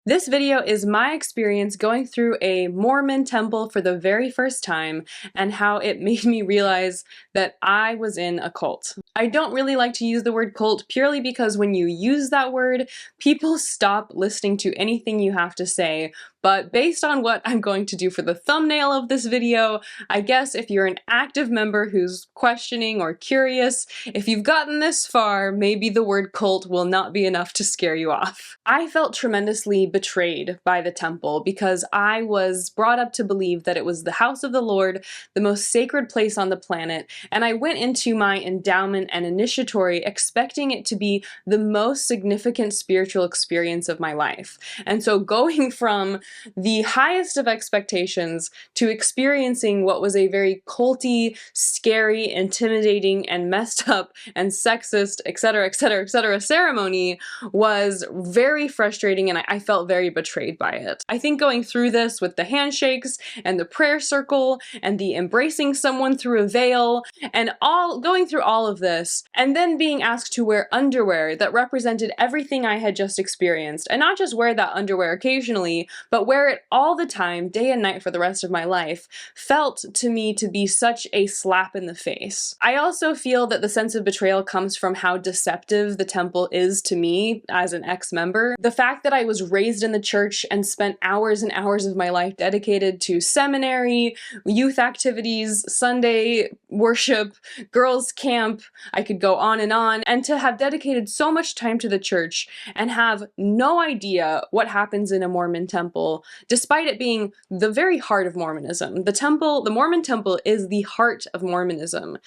This video is my experience going through a Mormon temple for the very first time and how it made me realize that I was in a cult. I don't really like to use the word cult purely because when you use that word, people stop listening to anything you have to say. But based on what I'm going to do for the thumbnail of this video, I guess if you're an active member who's questioning or curious, if you've gotten this far, maybe the word cult will not be enough to scare you off. I felt tremendously betrayed by the temple because I was brought up to believe that it was the house of the Lord, the most sacred place on the planet, and I went into my endowment and initiatory expecting it to be the most significant spiritual experience of my life. And so going from the highest of expectations to experiencing what was a very culty, scary, intimidating, and messed up and sexist, etc., etc., etc. ceremony was very frustrating, and I felt very betrayed by it. I think going through this with the handshakes and the prayer circle and the embracing someone through a veil and going through all of this and then being asked to wear underwear that represented everything I had just experienced, and not just wear that underwear occasionally, but wear it all the time, day and night for the rest of my life, felt to me to be such a slap in the face. I also feel that the sense of betrayal comes from how deceptive the temple is to me as an ex-member. The fact that I was raised in the church and spent hours and hours of my life dedicated to seminary, youth activities, Sunday worship, girls' camp, I could go on, and to have dedicated so much time to the church and have no idea what happens in a Mormon temple, despite it being the very heart of Mormonism. The Mormon temple is the heart of Mormonism.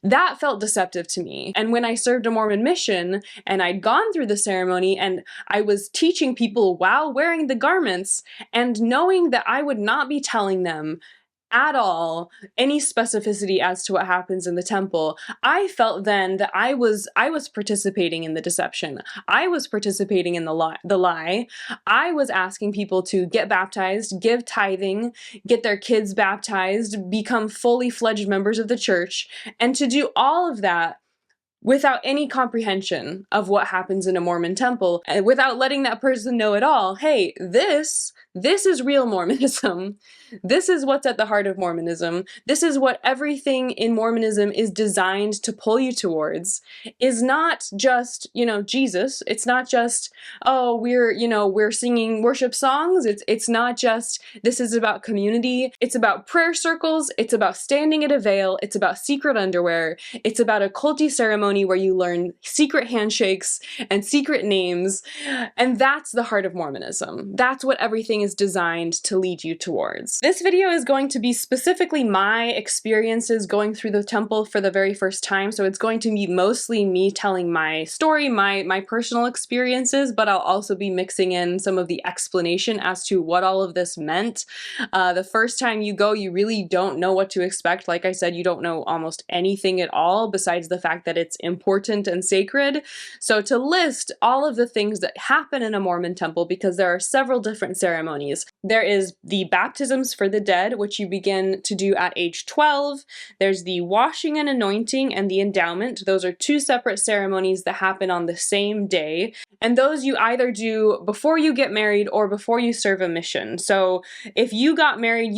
That felt deceptive to me. And when I served a Mormon mission and I'd gone through the ceremony and I was teaching people while wearing the garments and knowing that I would not be telling them at all any specificity as to what happens in the temple, I felt then that I was participating in the deception. I was participating in the lie. I was asking people to get baptized, give tithing, get their kids baptized, become fully fledged members of the church, and to do all of that without any comprehension of what happens in a Mormon temple, and without letting that person know at all, hey, this is real Mormonism. This is what's at the heart of Mormonism. This is what everything in Mormonism is designed to pull you towards. Is not just, Jesus. It's not just, oh, we're singing worship songs. It's not just, this is about community. It's about prayer circles. It's about standing at a veil. It's about secret underwear. It's about a culty ceremony where you learn secret handshakes and secret names. And that's the heart of Mormonism. That's what everything is designed to lead you towards. This video is going to be specifically my experiences going through the temple for the very first time, so it's going to be mostly me telling my story, my personal experiences, but I'll also be mixing in some of the explanation as to what all of this meant. The first time you go, you really don't know what to expect. Like I said, you don't know almost anything at all besides the fact that it's important and sacred. So to list all of the things that happen in a Mormon temple, because there are several different ceremonies. There is the baptisms for the dead, which you begin to do at age 12. There's the washing and anointing and the endowment. Those are two separate ceremonies that happen on the same day. And those you either do before you get married or before you serve a mission. So if you got married,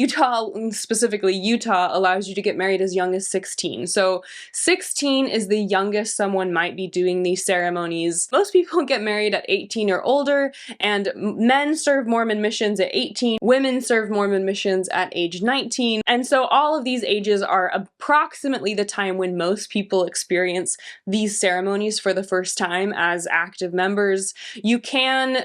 specifically Utah, allows you to get married as young as 16. So 16 is the youngest someone might be doing these ceremonies. Most people get married at 18 or older, and men serve Mormon missions at 18, women serve Mormon missions at age 19, and so all of these ages are approximately the time when most people experience these ceremonies for the first time as active members. You can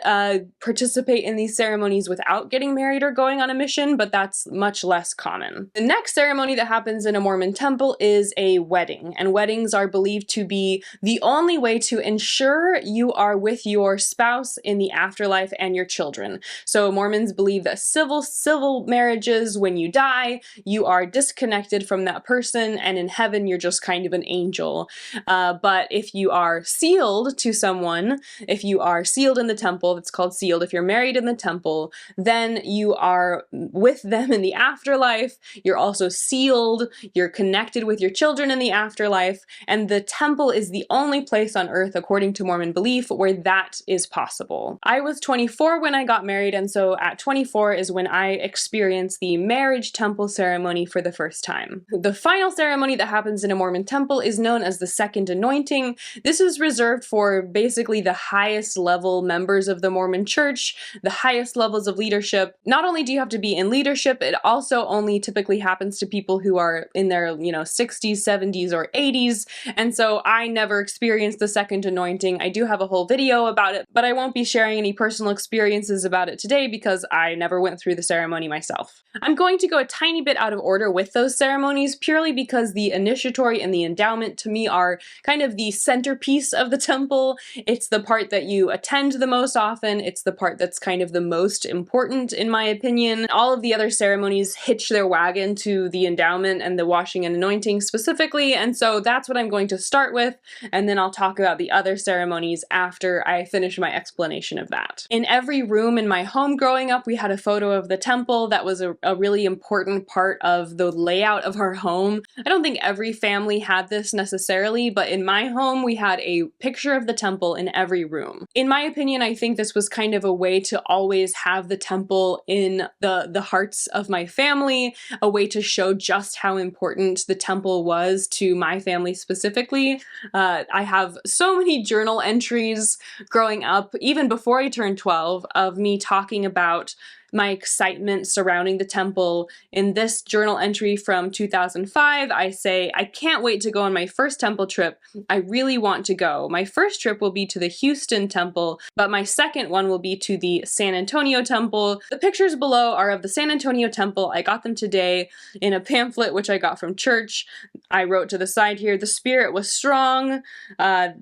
participate in these ceremonies without getting married or going on a mission, but that's much less common. The next ceremony that happens in a Mormon temple is a wedding, and weddings are believed to be the only way to ensure you are with your spouse in the afterlife and your children. So Mormons believe that civil marriages, when you die, you are disconnected from that person, and in heaven you're just kind of an angel. But if you are sealed to someone, if you are sealed in the temple, that's called sealed, if you're married in the temple, then you are with them in the afterlife. You're also sealed, you're connected with your children in the afterlife, and the temple is the only place on earth, according to Mormon belief, where that is possible. I was 24 when I got married, and so at 24 is when I experienced the marriage temple ceremony for the first time. The final ceremony that happens in a Mormon temple is known as the second anointing. This is reserved for basically the highest level members of the Mormon church, the highest levels of leadership. Not only do you have to be in leadership, it also only typically happens to people who are in their, 60s, 70s, or 80s, and so I never experienced the second anointing. I do have a whole video about it, but I won't be sharing any personal experiences about it today because I never went through the ceremony myself. I'm going to go a tiny bit out of order with those ceremonies purely because the initiatory and the endowment to me are kind of the centerpiece of the temple. It's the part that you attend the most often. It's the part that's kind of the most important in my opinion. All of the other ceremonies hitch their wagon to the endowment and the washing and anointing specifically, and so that's what I'm going to start with, and then I'll talk about the other ceremonies after I finish my explanation of that. In every room in my home growing up, we had a photo of the temple. That was a really important part of the layout of our home. I don't think every family had this necessarily, but in my home, we had a picture of the temple in every room. In my opinion, I think this was kind of a way to always have the temple in the hearts of my family, a way to show just how important the temple was to my family specifically. I have so many journal entries growing up, even before I turned 12, of me talking about my excitement surrounding the temple. In this journal entry from 2005, I say, I can't wait to go on my first temple trip. I really want to go. My first trip will be to the Houston temple, but my second one will be to the San Antonio temple. The pictures below are of the San Antonio temple. I got them today in a pamphlet, which I got from church. I wrote to the side here, the spirit was strong.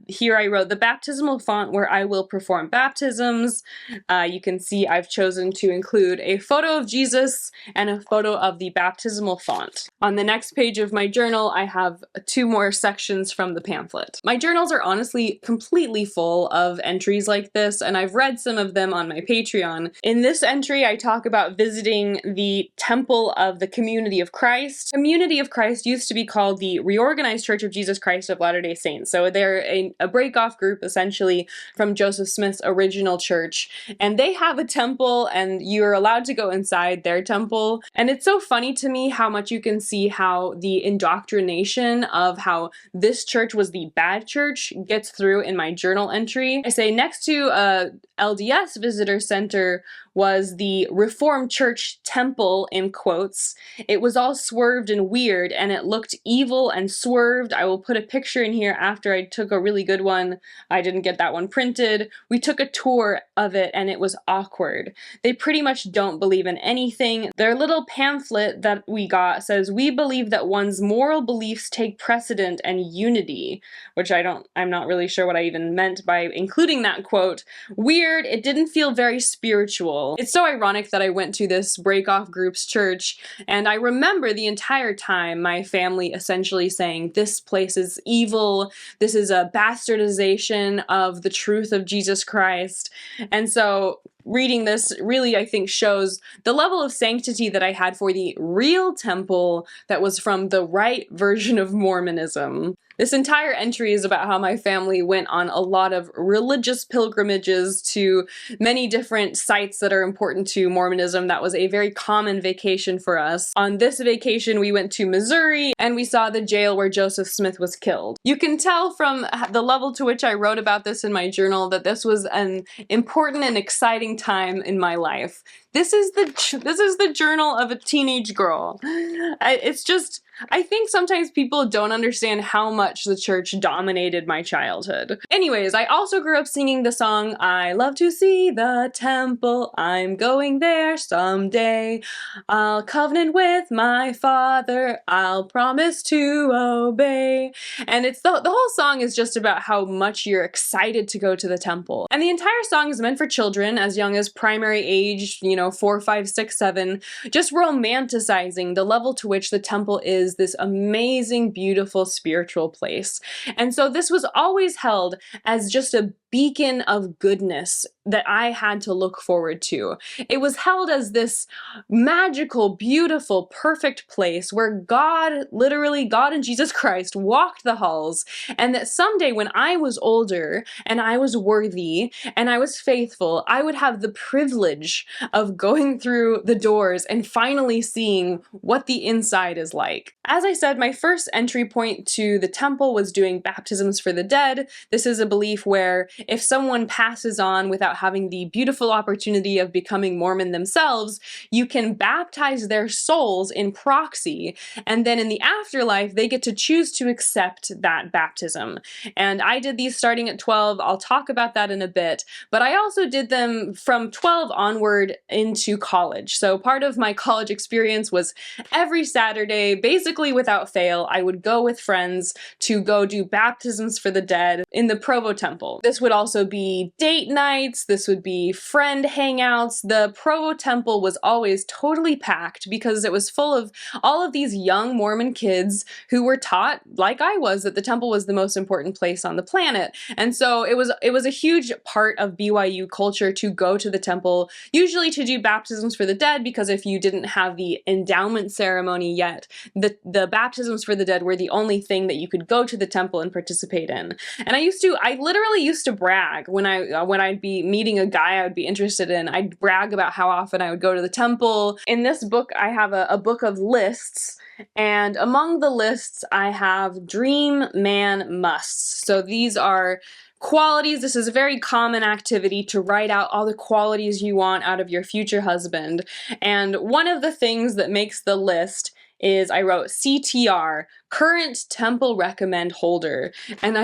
Here I wrote the baptismal font where I will perform baptisms. You can see I've chosen to include a photo of Jesus and a photo of the baptismal font. On the next page of my journal, I have 2 more sections from the pamphlet. My journals are honestly completely full of entries like this, and I've read some of them on my Patreon. In this entry, I talk about visiting the Temple of the Community of Christ. Community of Christ used to be called the Reorganized Church of Jesus Christ of Latter-day Saints. So they're a break-off group essentially from Joseph Smith's original church, and they have a temple, and you're allowed to go inside their temple. And it's so funny to me how much you can see how the indoctrination of how this church was the bad church gets through in my journal entry. I say next to LDS Visitor Center was the Reformed Church temple, in quotes. It was all swerved and weird, and it looked evil and swerved. I will put a picture in here after I took a really good one. I didn't get that one printed. We took a tour of it, and it was awkward. They pretty much don't believe in anything. Their little pamphlet that we got says, we believe that one's moral beliefs take precedent and unity, which I'm not really sure what I even meant by including that quote. Weird, it didn't feel very spiritual. It's so ironic that I went to this break-off group's church, and I remember the entire time my family essentially saying, this place is evil, this is a bastardization of the truth of Jesus Christ. And so reading this really, I think, shows the level of sanctity that I had for the real temple that was from the right version of Mormonism. This entire entry is about how my family went on a lot of religious pilgrimages to many different sites that are important to Mormonism. That was a very common vacation for us. On this vacation, we went to Missouri and we saw the jail where Joseph Smith was killed. You can tell from the level to which I wrote about this in my journal that this was an important and exciting time in my life. This is the journal of a teenage girl. It's just I think sometimes people don't understand how much the church dominated my childhood. Anyways, I also grew up singing the song, I love to see the temple, I'm going there someday. I'll covenant with my father, I'll promise to obey. And it's the whole song is just about how much you're excited to go to the temple. And the entire song is meant for children as young as primary age, 4, 5, 6, 7, just romanticizing the level to which the temple is this amazing, beautiful spiritual place. And so this was always held as just a beacon of goodness that I had to look forward to. It was held as this magical, beautiful, perfect place where God, literally God and Jesus Christ, walked the halls, and that someday when I was older and I was worthy and I was faithful, I would have the privilege of going through the doors and finally seeing what the inside is like. As I said, my first entry point to the temple was doing baptisms for the dead. This is a belief where if someone passes on without having the beautiful opportunity of becoming Mormon themselves, you can baptize their souls in proxy, and then in the afterlife, they get to choose to accept that baptism. And I did these starting at 12. I'll talk about that in a bit, but I also did them from 12 onward into college. So part of my college experience was every Saturday, basically without fail, I would go with friends to go do baptisms for the dead in the Provo Temple. This would also be date nights, this would be friend hangouts. The Provo Temple was always totally packed because it was full of all of these young Mormon kids who were taught, like I was, that the temple was the most important place on the planet. And so it was a huge part of BYU culture to go to the temple, usually to do baptisms for the dead, because if you didn't have the endowment ceremony yet, the baptisms for the dead were the only thing that you could go to the temple and participate in. And I literally used to brag when I'd be meeting a guy I would be interested in. I'd brag about how often I would go to the temple. In this book, I have a book of lists, and among the lists, I have dream man musts. So these are qualities. This is a very common activity to write out all the qualities you want out of your future husband. And one of the things that makes the list is I wrote CTR, current temple recommend holder. And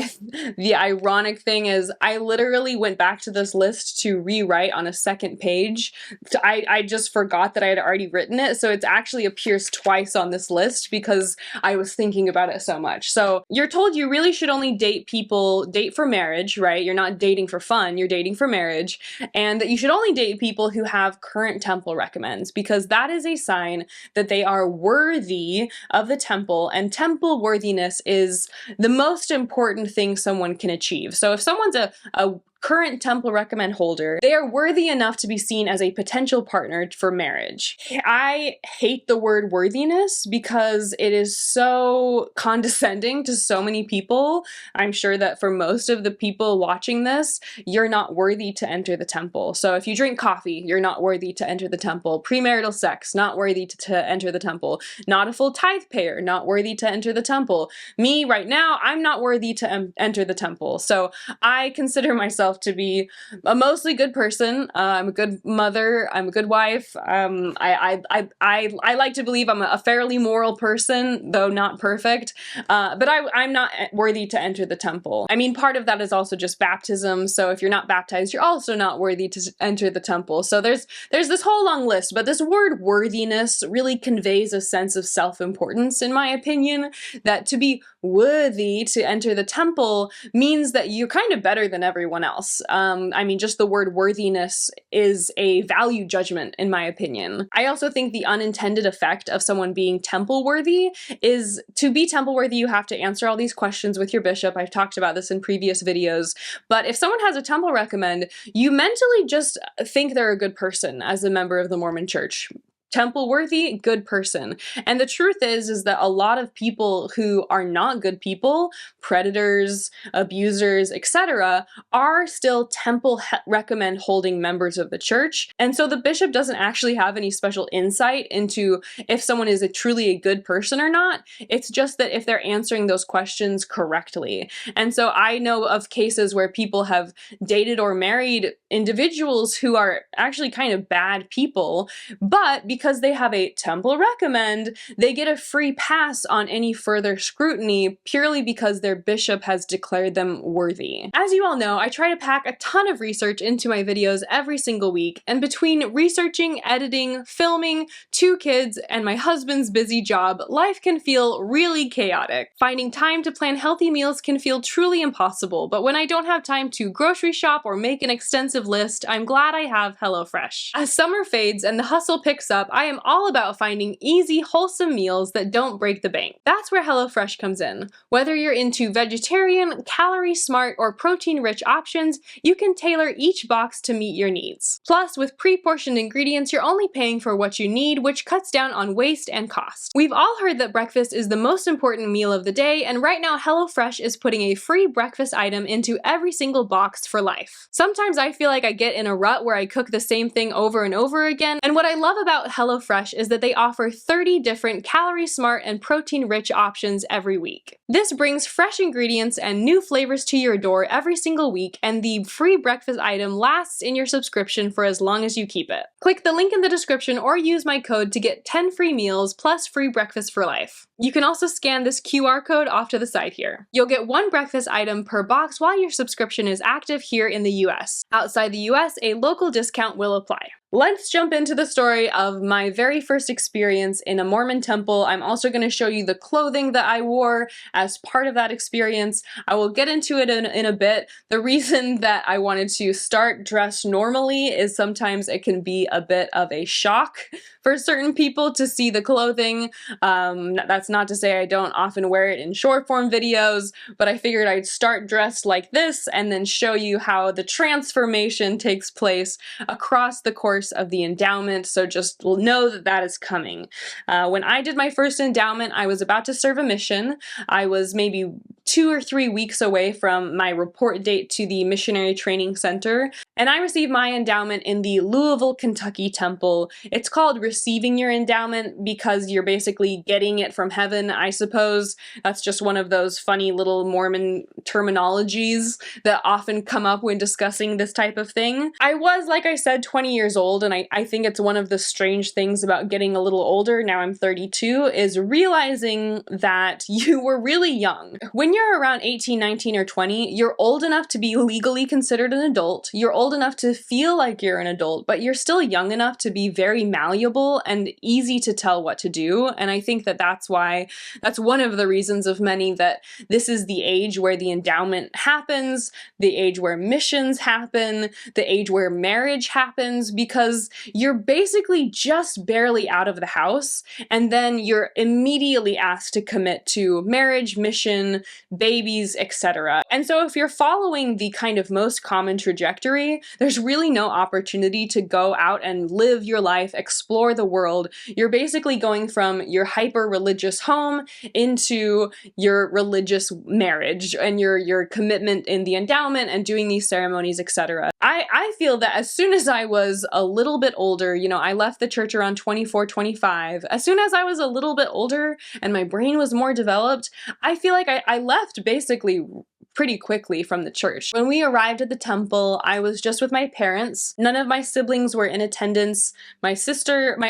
the ironic thing is I literally went back to this list to rewrite on a second page. I just forgot that I had already written it, so it actually appears twice on this list because I was thinking about it so much. So you're told you really should only date for marriage, right? You're not dating for fun, you're dating for marriage, and that you should only date people who have current temple recommends, because that is a sign that they are worthy of the temple, and temple worthiness is the most important thing someone can achieve. So if someone's a current temple recommend holder, they are worthy enough to be seen as a potential partner for marriage. I hate the word worthiness because it is so condescending to so many people. I'm sure that for most of the people watching this, you're not worthy to enter the temple. So if you drink coffee, you're not worthy to enter the temple. Premarital sex, not worthy to enter the temple. Not a full tithe payer, not worthy to enter the temple. Me, right now, I'm not worthy to enter the temple. So I consider myself to be a mostly good person. I'm a good mother. I'm a good wife. I like to believe I'm a fairly moral person, though not perfect. But I'm not worthy to enter the temple. I mean, part of that is also just baptism. So if you're not baptized, you're also not worthy to enter the temple. So there's this whole long list. But this word worthiness really conveys a sense of self-importance, in my opinion, that to be worthy to enter the temple means that you're kind of better than everyone else. I mean, just the word worthiness is a value judgment, in my opinion. I also think the unintended effect of someone being temple worthy is, to be temple worthy, you have to answer all these questions with your bishop. I've talked about this in previous videos. But if someone has a temple recommend, you mentally just think they're a good person as a member of the Mormon Church. Temple worthy, good person. And the truth is that a lot of people who are not good people, predators, abusers, etc., are still temple recommend holding members of the church. And so the bishop doesn't actually have any special insight into if someone is truly a good person or not. It's just that if they're answering those questions correctly. And so I know of cases where people have dated or married individuals who are actually kind of bad people, but because because they have a temple recommend, they get a free pass on any further scrutiny purely because their bishop has declared them worthy. As you all know, I try to pack a ton of research into my videos every single week, and between researching, editing, filming, 2 kids, and my husband's busy job, life can feel really chaotic. Finding time to plan healthy meals can feel truly impossible, but when I don't have time to grocery shop or make an extensive list, I'm glad I have HelloFresh. As summer fades and the hustle picks up, I am all about finding easy, wholesome meals that don't break the bank. That's where HelloFresh comes in. Whether you're into vegetarian, calorie-smart, or protein-rich options, you can tailor each box to meet your needs. Plus, with pre-portioned ingredients, you're only paying for what you need, which cuts down on waste and cost. We've all heard that breakfast is the most important meal of the day, and right now HelloFresh is putting a free breakfast item into every single box for life. Sometimes I feel like I get in a rut where I cook the same thing over and over again, and what I love about HelloFresh is that they offer 30 different calorie-smart and protein-rich options every week. This brings fresh ingredients and new flavors to your door every single week, and the free breakfast item lasts in your subscription for as long as you keep it. Click the link in the description or use my code to get 10 free meals plus free breakfast for life. You can also scan this QR code off to the side here. You'll get 1 breakfast item per box while your subscription is active here in the US. Outside the US, a local discount will apply. Let's jump into the story of my very first experience in a Mormon temple. I'm also going to show you the clothing that I wore as part of that experience. I will get into it in a bit. The reason that I wanted to start dressed normally is sometimes it can be a bit of a shock for certain people to see the clothing. That's not to say I don't often wear it in short form videos, but I figured I'd start dressed like this and then show you how the transformation takes place across the course of the endowment, so just know that that is coming. When I did my first endowment, I was about to serve a mission. I was maybe 2 or 3 weeks away from my report date to the missionary training center, and I received my endowment in the Louisville, Kentucky temple. It's called receiving your endowment because you're basically getting it from heaven, I suppose. That's just one of those funny little Mormon terminologies that often come up when discussing this type of thing. I was, like I said, 20 years old, and I think it's one of the strange things about getting a little older, now I'm 32, is realizing that you were really young. When you're around 18, 19, or 20, you're old enough to be legally considered an adult, you're old enough to feel like you're an adult, but you're still young enough to be very malleable and easy to tell what to do, and I think that that's one of the reasons of many that this is the age where the endowment happens, the age where missions happen, the age where marriage happens, because you're basically just barely out of the house, and then you're immediately asked to commit to marriage, mission, babies, etc. And so if you're following the kind of most common trajectory, there's really no opportunity to go out and live your life, explore the world. You're basically going from your hyper-religious home into your religious marriage and your commitment in the endowment and doing these ceremonies, etc. I feel that as soon as I was a little bit older, you know, I left the church around 24, 25. As soon as I was a little bit older and my brain was more developed, I feel like I left basically pretty quickly from the church. When we arrived at the temple, I was just with my parents. None of my siblings were in attendance. My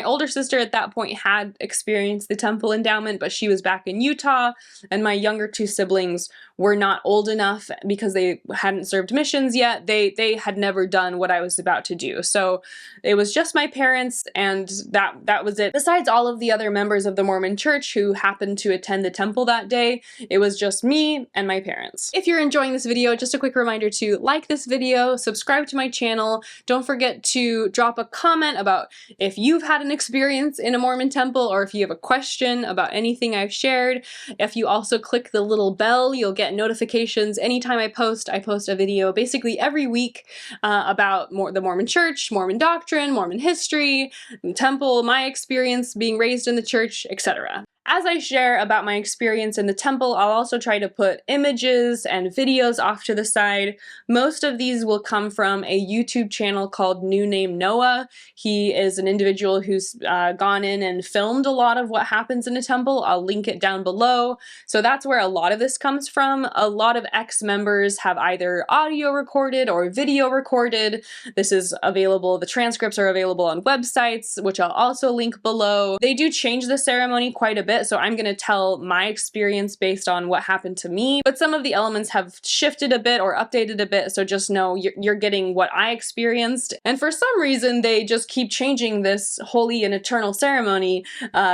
older sister at that point had experienced the temple endowment, but she was back in Utah, and my younger 2 siblings were not old enough because they hadn't served missions yet. They had never done what I was about to do. So it was just my parents, and that was it. Besides all of the other members of the Mormon church who happened to attend the temple that day, it was just me and my parents. If you're enjoying this video, just a quick reminder to like this video, subscribe to my channel. Don't forget to drop a comment about if you've had an experience in a Mormon temple or if you have a question about anything I've shared. If you also click the little bell, you'll get notifications anytime I post a video basically every week about the Mormon church, Mormon doctrine, Mormon history, temple, my experience being raised in the church, etc. As I share about my experience in the temple, I'll also try to put images and videos off to the side. Most of these will come from a YouTube channel called New Name Noah. He is an individual who's gone in and filmed a lot of what happens in a temple. I'll link it down below. So that's where a lot of this comes from. A lot of ex-members have either audio recorded or video recorded. This is available, the transcripts are available on websites, which I'll also link below. They do change the ceremony quite a bit, so I'm going to tell my experience based on what happened to me, but some of the elements have shifted a bit or updated a bit, so just know you're getting what I experienced. And for some reason, they just keep changing this holy and eternal ceremony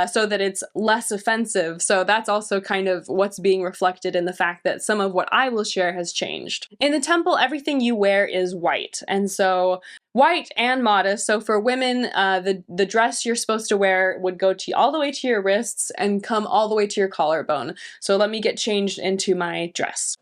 so that it's less offensive. So that's also kind of what's being reflected in the fact that some of what I will share has changed. In the temple, everything you wear is white, and so white and modest. So for women, the dress you're supposed to wear would go all the way to your wrists and come all the way to your collarbone. So let me get changed into my dress.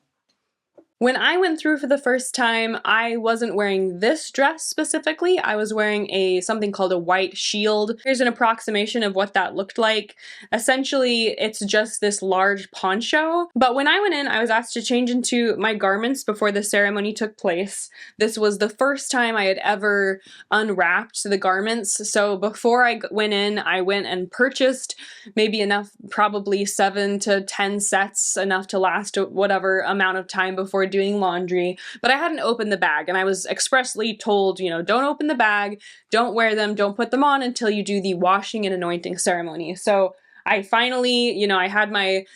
When I went through for the first time, I wasn't wearing this dress specifically. I was wearing something called a white shield. Here's an approximation of what that looked like. Essentially, it's just this large poncho. But when I went in, I was asked to change into my garments before the ceremony took place. This was the first time I had ever unwrapped the garments. So before I went in, I went and purchased maybe enough, probably 7 to 10 sets, enough to last whatever amount of time before doing laundry, but I hadn't opened the bag, and I was expressly told, don't open the bag, don't wear them, don't put them on until you do the washing and anointing ceremony. So I finally, I had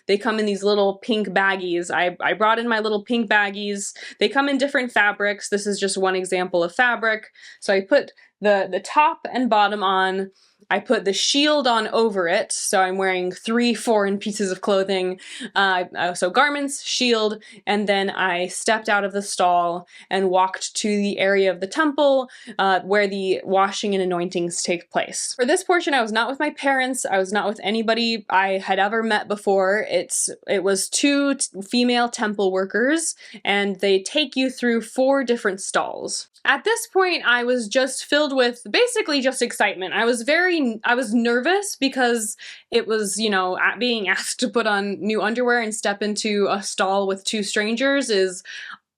they come in these little pink baggies. I brought in my little pink baggies. They come in different fabrics. This is just one example of fabric. So I put the top and bottom on. I put the shield on over it, so I'm wearing 3 foreign pieces of clothing, so garments, shield, and then I stepped out of the stall and walked to the area of the temple where the washing and anointings take place. For this portion, I was not with my parents, I was not with anybody I had ever met before. It was 2 female temple workers, and they take you through 4 different stalls. At this point, I was just filled with basically just excitement. I was nervous because it was, being asked to put on new underwear and step into a stall with 2 strangers is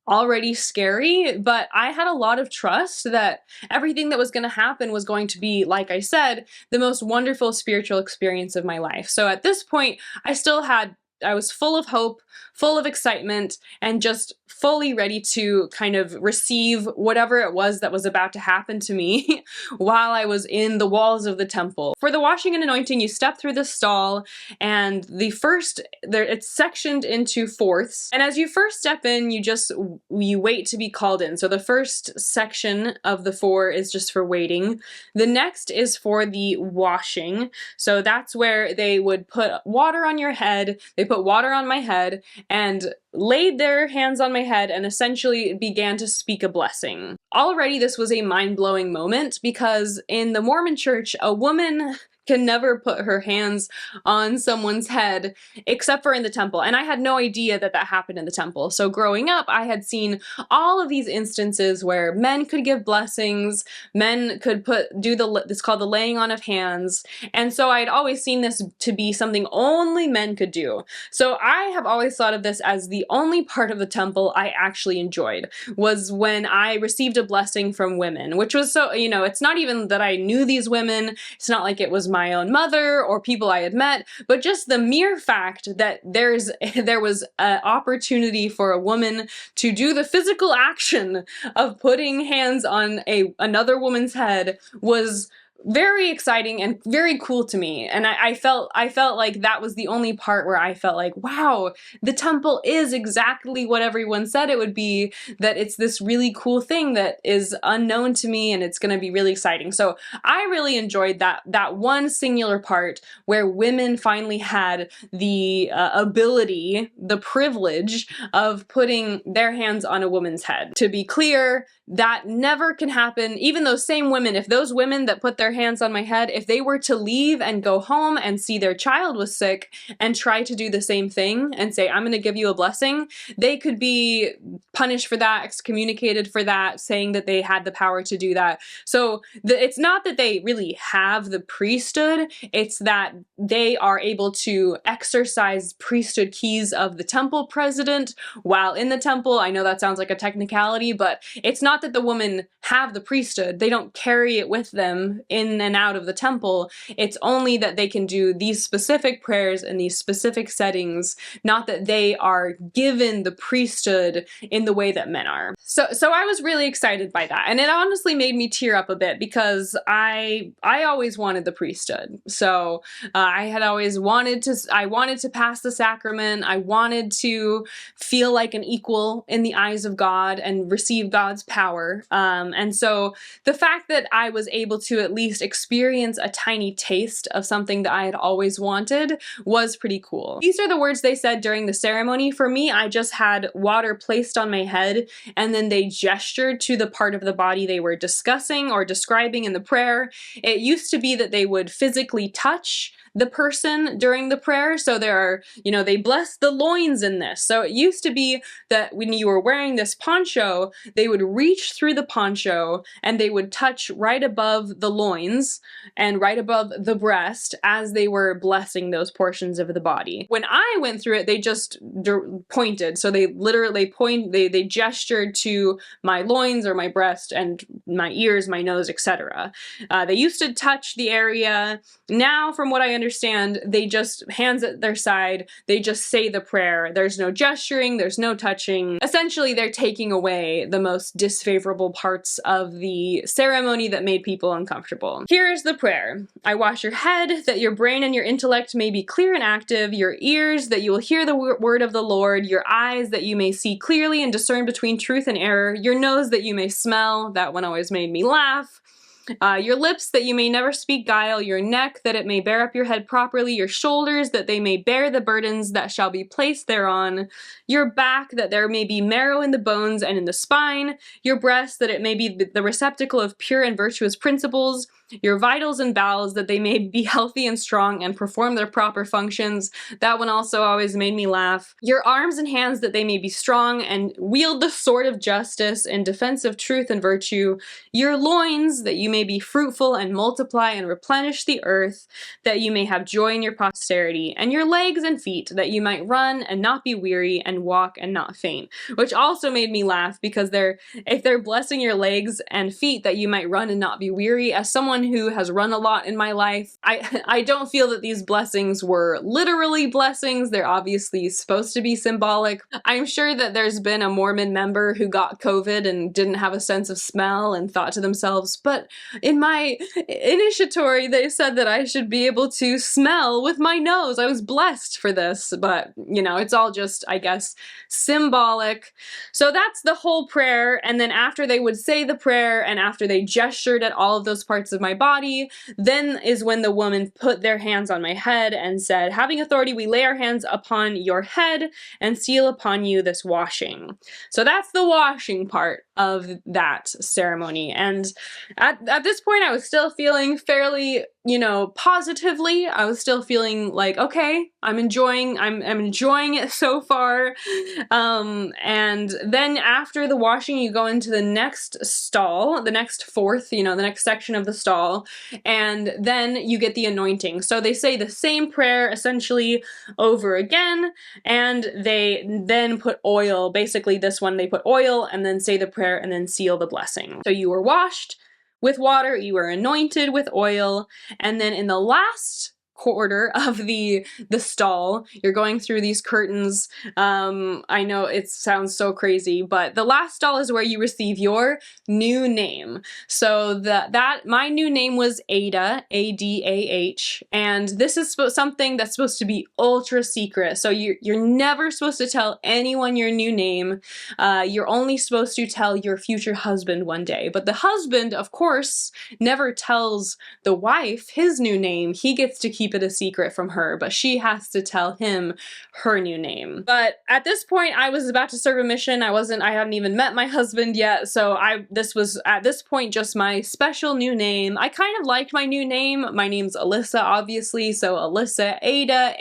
already scary, but I had a lot of trust that everything that was going to happen was going to be, like I said, the most wonderful spiritual experience of my life. So at this point, I was full of hope, full of excitement, and just fully ready to kind of receive whatever it was that was about to happen to me while I was in the walls of the temple. For the washing and anointing, you step through the stall, and it's sectioned into fourths. And as you first step in, you wait to be called in. So the first section of the 4 is just for waiting. The next is for the washing. So that's where they would put water on your head. They put water on my head and laid their hands on my head and essentially began to speak a blessing. Already this was a mind-blowing moment because in the Mormon church, a woman can never put her hands on someone's head except for in the temple. And I had no idea that happened in the temple. So growing up, I had seen all of these instances where men could give blessings, men could it's called the laying on of hands. And so I'd always seen this to be something only men could do. So I have always thought of this as the only part of the temple I actually enjoyed was when I received a blessing from women, which was so, it's not even that I knew these women. It's not like it was my own mother or people I had met, but just the mere fact that there was an opportunity for a woman to do the physical action of putting hands on another woman's head was very exciting and very cool to me. And I felt like that was the only part where I felt like, wow, the temple is exactly what everyone said it would be, that it's this really cool thing that is unknown to me and it's going to be really exciting. So I really enjoyed that one singular part where women finally had the ability, the privilege of putting their hands on a woman's head. To be clear, that never can happen. Even those same women, if those women that put their their hands on my head, if they were to leave and go home and see their child was sick and try to do the same thing and say, I'm going to give you a blessing, they could be punished for that, excommunicated for that, saying that they had the power to do that. So it's not that they really have the priesthood, it's that they are able to exercise priesthood keys of the temple president while in the temple. I know that sounds like a technicality, but it's not that the women have the priesthood. They don't carry it with them in and out of the temple. It's only that they can do these specific prayers in these specific settings, not that they are given the priesthood in the way that men are. So I was really excited by that, and it honestly made me tear up a bit because I always wanted the priesthood. So I had always wanted to pass the sacrament. I wanted to feel like an equal in the eyes of God and receive God's power. And so the fact that I was able to at least experience a tiny taste of something that I had always wanted was pretty cool. These are the words they said during the ceremony. For me, I just had water placed on my head, and then they gestured to the part of the body they were discussing or describing in the prayer. It used to be that they would physically touch the person during the prayer. So there are, they bless the loins in this. So it used to be that when you were wearing this poncho, they would reach through the poncho and they would touch right above the loins and right above the breast as they were blessing those portions of the body. When I went through it, they just pointed. So they literally they gestured to my loins or my breast and my ears, my nose, etc. They used to touch the area. Now, from what I understand, they just, hands at their side, they just say the prayer. There's no gesturing, there's no touching. Essentially, they're taking away the most disfavorable parts of the ceremony that made people uncomfortable. Here's the prayer. I wash your head, that your brain and your intellect may be clear and active, your ears, that you will hear the word of the Lord, your eyes, that you may see clearly and discern between truth and error, your nose, that you may smell. That one always made me laugh. Your lips, that you may never speak guile, your neck, that it may bear up your head properly, your shoulders, that they may bear the burdens that shall be placed thereon, your back, that there may be marrow in the bones and in the spine, your breast, that it may be the receptacle of pure and virtuous principles, your vitals and bowels, that they may be healthy and strong and perform their proper functions. That one also always made me laugh. Your arms and hands, that they may be strong and wield the sword of justice in defense of truth and virtue. Your loins, that you may be fruitful and multiply and replenish the earth, that you may have joy in your posterity. And your legs and feet, that you might run and not be weary and walk and not faint. Which also made me laugh because if they're blessing your legs and feet that you might run and not be weary, as someone who has run a lot in my life, I don't feel that these blessings were literally blessings. They're obviously supposed to be symbolic. I'm sure that there's been a Mormon member who got COVID and didn't have a sense of smell and thought to themselves, but in my initiatory they said that I should be able to smell with my nose. I was blessed for this, but it's all just, I guess, symbolic. So that's the whole prayer, and then after they would say the prayer and after they gestured at all of those parts of my body, then is when the woman put their hands on my head and said, having authority, we lay our hands upon your head and seal upon you this washing. So that's the washing part of that ceremony. And at this point, I was still feeling fairly, positively. I was still feeling like, okay, I'm enjoying it so far. And then after the washing, you go into the next stall, the next fourth, the next section of the stall, and then you get the anointing. So they say the same prayer essentially over again, and they then put oil, basically this one, they put oil and then say the prayer and then seal the blessing. So you were washed with water, you were anointed with oil, and then in the last quarter of the stall, you're going through these curtains. I know it sounds so crazy, but the last stall is where you receive your new name. So my new name was Ada, A-D-A-H, and this is something that's supposed to be ultra secret. So you're never supposed to tell anyone your new name. You're only supposed to tell your future husband one day. But the husband, of course, never tells the wife his new name. He gets to keep keep it a secret from her, but she has to tell him her new name. But at this point, I was about to serve a mission. I hadn't even met my husband yet, so this was at this point just my special new name. I kind of liked my new name. My name's Alyssa, obviously, so Alyssa, Ada,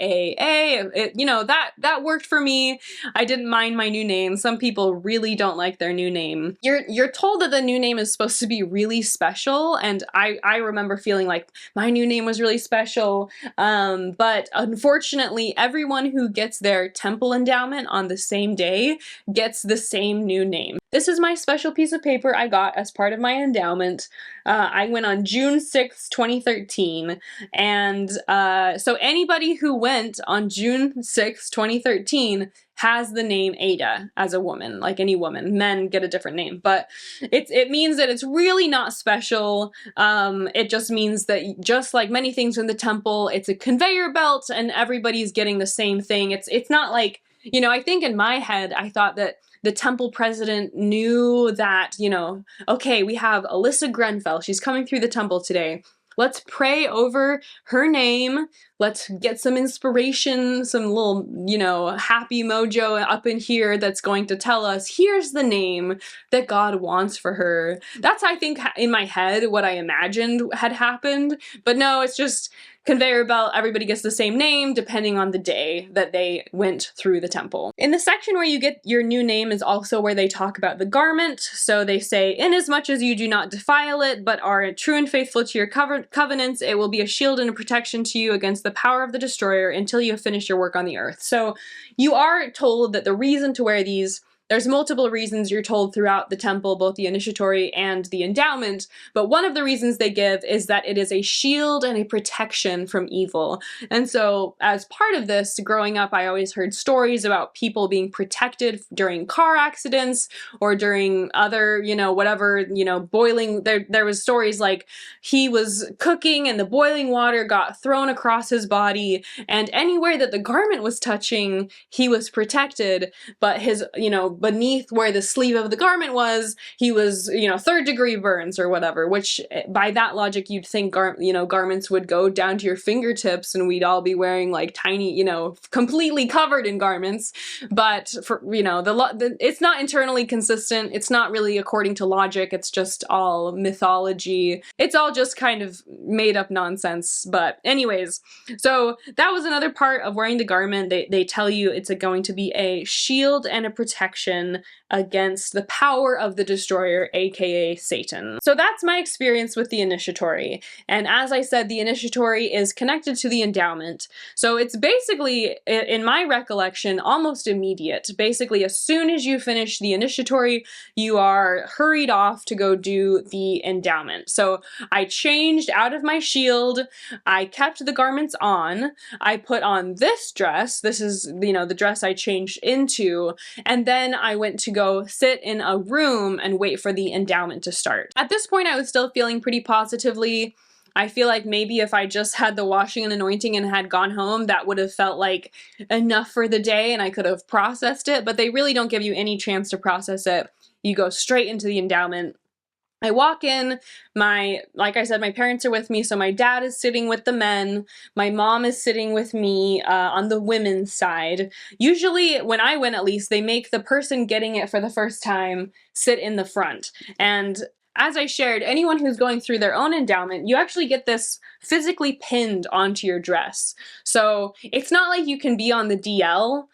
you know, that worked for me. I didn't mind my new name. Some people really don't like their new name. You're told that the new name is supposed to be really special, and I remember feeling like my new name was really special, but unfortunately everyone who gets their temple endowment on the same day gets the same new name. This is my special piece of paper I got as part of my endowment. I went on June 6th, 2013, and so anybody who went on June 6th, 2013 has the name Ada as a woman, like any woman. Men get a different name, but it means that it's really not special. It just means that, just like many things in the temple, it's a conveyor belt and everybody's getting the same thing. It's not like, you know, I think in my head, I thought that the temple president knew that, you know, okay, we have Alyssa Grenfell, she's coming through the temple today. Let's pray over her name. Let's get some inspiration, some little, you know, happy mojo up in here that's going to tell us, here's the name that God wants for her. That's, I think, in my head, what I imagined had happened. But no, it's just conveyor belt, everybody gets the same name depending on the day that they went through the temple. In the section where you get your new name is also where they talk about the garment. So they say, inasmuch as you do not defile it, but are true and faithful to your covenants, it will be a shield and a protection to you against the power of the destroyer until you have finished your work on the earth. So you are told that the reason to wear these, there's multiple reasons you're told throughout the temple, both the initiatory and the endowment, but one of the reasons they give is that it is a shield and a protection from evil. And so as part of this, growing up, I always heard stories about people being protected during car accidents or during other, you know, whatever, you know, boiling. There was stories like he was cooking and the boiling water got thrown across his body, and anywhere that the garment was touching, he was protected, but his, you know, beneath where the sleeve of the garment was, he was, you know, 3rd degree burns or whatever, which by that logic, you'd think, you know, garments would go down to your fingertips and we'd all be wearing like tiny, you know, completely covered in garments. But for, you know, it's not internally consistent. It's not really according to logic. It's just all mythology. It's all just kind of made up nonsense. But anyways, so that was another part of wearing the garment. They tell you it's going to be a shield and a protection against the power of the destroyer, aka Satan. So that's my experience with the initiatory. And as I said, the initiatory is connected to the endowment. So it's basically, in my recollection, almost immediate. Basically, as soon as you finish the initiatory, you are hurried off to go do the endowment. So I changed out of my shield, I kept the garments on, I put on this dress, this is, you know, the dress I changed into, and then I went to go sit in a room and wait for the endowment to start. At this point, I was still feeling pretty positively. I feel like maybe if I just had the washing and anointing and had gone home, that would have felt like enough for the day and I could have processed it, but they really don't give you any chance to process it. You go straight into the endowment. I walk in, like I said, my parents are with me, so my dad is sitting with the men, my mom is sitting with me on the women's side. Usually, when I went at least, they make the person getting it for the first time sit in the front. And as I shared, anyone who's going through their own endowment, you actually get this physically pinned onto your dress. So it's not like you can be on the DL.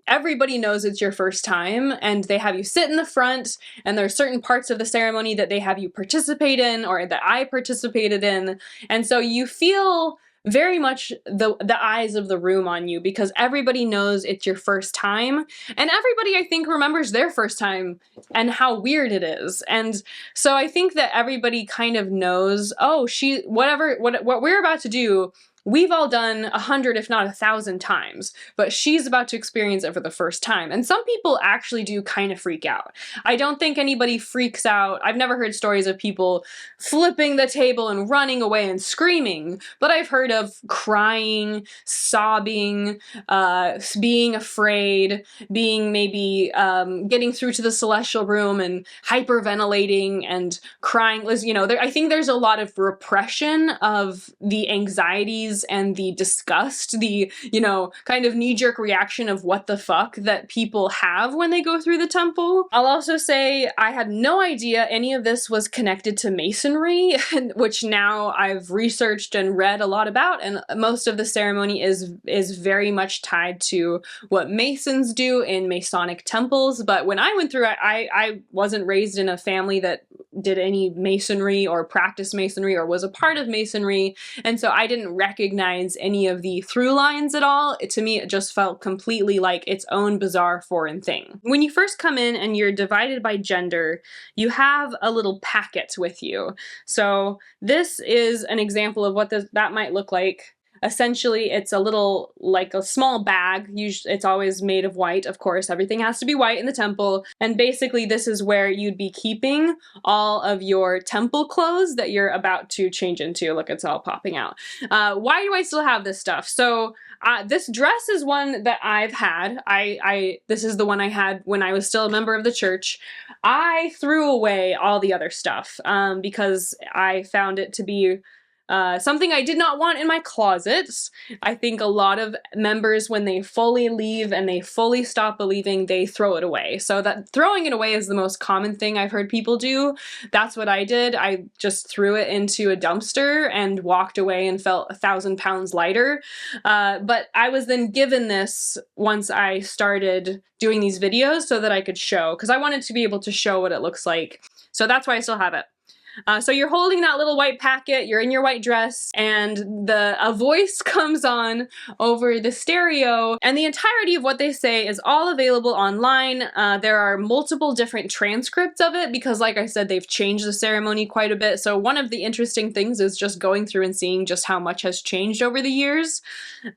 Everybody knows it's your first time, and they have you sit in the front, and there are certain parts of the ceremony that they have you participate in, or that I participated in, and so you feel very much the eyes of the room on you because everybody knows it's your first time, and everybody, I think, remembers their first time and how weird it is. And so I think that everybody kind of knows, oh, what we're about to do, we've all done 100, if not 1,000 times, but she's about to experience it for the first time. And some people actually do kind of freak out. I don't think anybody freaks out. I've never heard stories of people flipping the table and running away and screaming, but I've heard of crying, sobbing, being afraid, being maybe getting through to the celestial room and hyperventilating and crying. You know, I think there's a lot of repression of the anxieties noise and the disgust, the, you know, kind of knee-jerk reaction of what the fuck that people have when they go through the temple. I'll also say I had no idea any of this was connected to Masonry, which now I've researched and read a lot about, and most of the ceremony is very much tied to what Masons do in Masonic temples. But when I went through it, I wasn't raised in a family that did any Masonry or practiced Masonry or was a part of Masonry, and so I didn't recognize any of the through lines at all. To me, it just felt completely like its own bizarre foreign thing. When you first come in and you're divided by gender, you have a little packet with you. So this is an example of what that might look like. Essentially, it's a little, like a small bag. Usually, it's always made of white, of course. Everything has to be white in the temple. And basically, this is where you'd be keeping all of your temple clothes that you're about to change into. Look, it's all popping out. Why do I still have this stuff? So this dress is one that I've had. This is the one I had when I was still a member of the church. I threw away all the other stuff because I found it to be something I did not want in my closets. I think a lot of members, when they fully leave and they fully stop believing, they throw it away. So that throwing it away is the most common thing I've heard people do. That's what I did. I just threw it into a dumpster and walked away and felt 1,000 pounds lighter. But I was then given this once I started doing these videos so that I could show, because I wanted to be able to show what it looks like. So that's why I still have it. So you're holding that little white packet, you're in your white dress, and a voice comes on over the stereo, and the entirety of what they say is all available online. There are multiple different transcripts of it because, like I said, they've changed the ceremony quite a bit. So one of the interesting things is just going through and seeing just how much has changed over the years.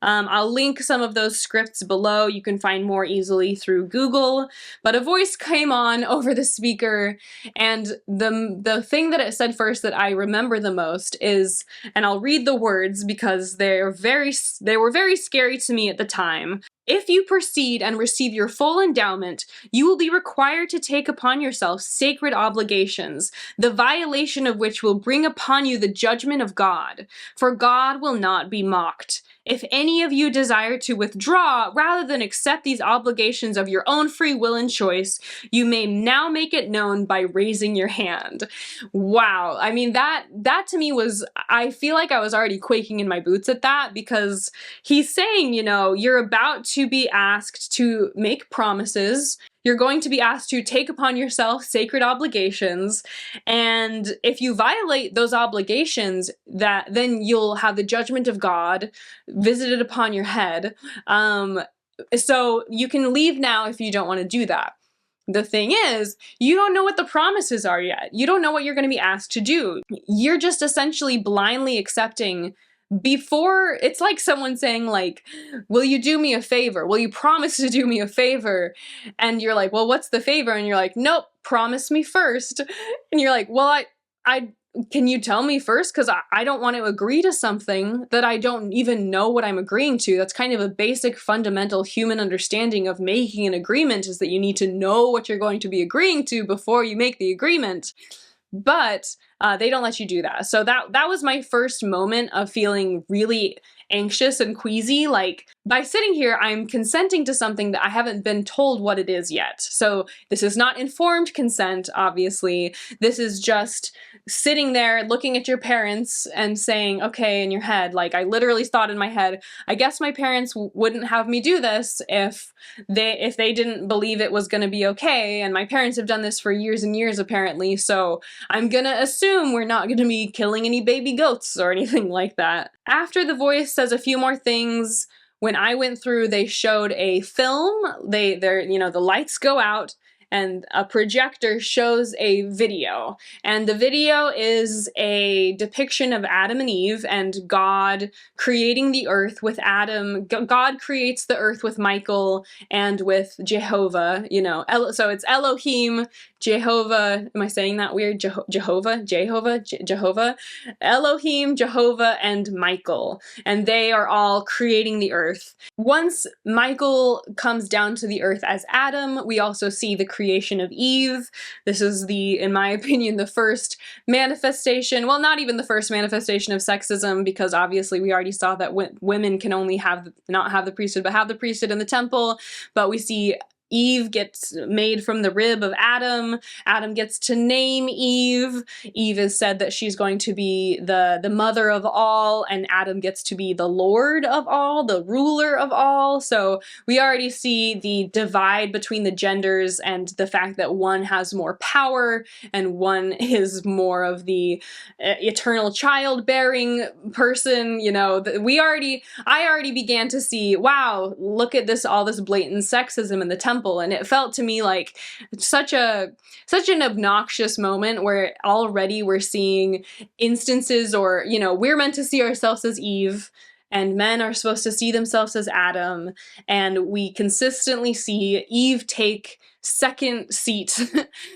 I'll link some of those scripts below. You can find more easily through Google. But a voice came on over the speaker, and the thing that it said first that I remember the most is, and I'll read the words because they were very scary to me at the time. If you proceed and receive your full endowment, you will be required to take upon yourself sacred obligations, the violation of which will bring upon you the judgment of God, for God will not be mocked. If any of you desire to withdraw rather than accept these obligations of your own free will and choice, you may now make it known by raising your hand. Wow. I mean, that to me was, I feel like I was already quaking in my boots at that, because he's saying, you know, you're about to be asked to make promises. You're going to be asked to take upon yourself sacred obligations, and if you violate those obligations, then you'll have the judgment of God visited upon your head. So you can leave now if you don't want to do that. The thing is, you don't know what the promises are yet. You don't know what you're going to be asked to do. You're just essentially blindly accepting. Before, it's like someone saying, like, will you do me a favor? Will you promise to do me a favor? And you're like, well, what's the favor? And you're like, nope, promise me first. And you're like, well, can you tell me first? Because I don't want to agree to something that I don't even know what I'm agreeing to. That's kind of a basic fundamental human understanding of making an agreement, is that you need to know what you're going to be agreeing to before you make the agreement. But they don't let you do that. So that was my first moment of feeling really anxious and queasy. Like, by sitting here, I'm consenting to something that I haven't been told what it is yet. So this is not informed consent, obviously. This is just sitting there looking at your parents and saying, okay, in your head, like, I literally thought in my head, I guess my parents wouldn't have me do this if they didn't believe it was going to be okay. And my parents have done this for years and years, apparently. So I'm gonna assume we're not gonna be killing any baby goats or anything like that. After the voice says a few more things, when I went through, they showed a film. The lights go out and a projector shows a video. And the video is a depiction of Adam and Eve and God creating the earth with Adam. God creates the earth with Michael and with Jehovah, so it's Elohim Jehovah, am I saying that weird? Jehovah, Elohim, Jehovah, and Michael. And they are all creating the earth. Once Michael comes down to the earth as Adam, we also see the creation of Eve. This is in my opinion, the first manifestation, well, not even the first manifestation of sexism, because obviously we already saw that women can only not have the priesthood, but have the priesthood in the temple. But we see Eve gets made from the rib of Adam. Adam gets to name Eve. Eve is said that she's going to be the mother of all, and Adam gets to be the lord of all, the ruler of all. So we already see the divide between the genders and the fact that one has more power and one is more of the eternal childbearing person. You know, I already began to see, wow, look at all this blatant sexism in the temple. And it felt to me like such an obnoxious moment where already we're seeing instances, or, you know, we're meant to see ourselves as Eve, and men are supposed to see themselves as Adam, and we consistently see Eve take second seat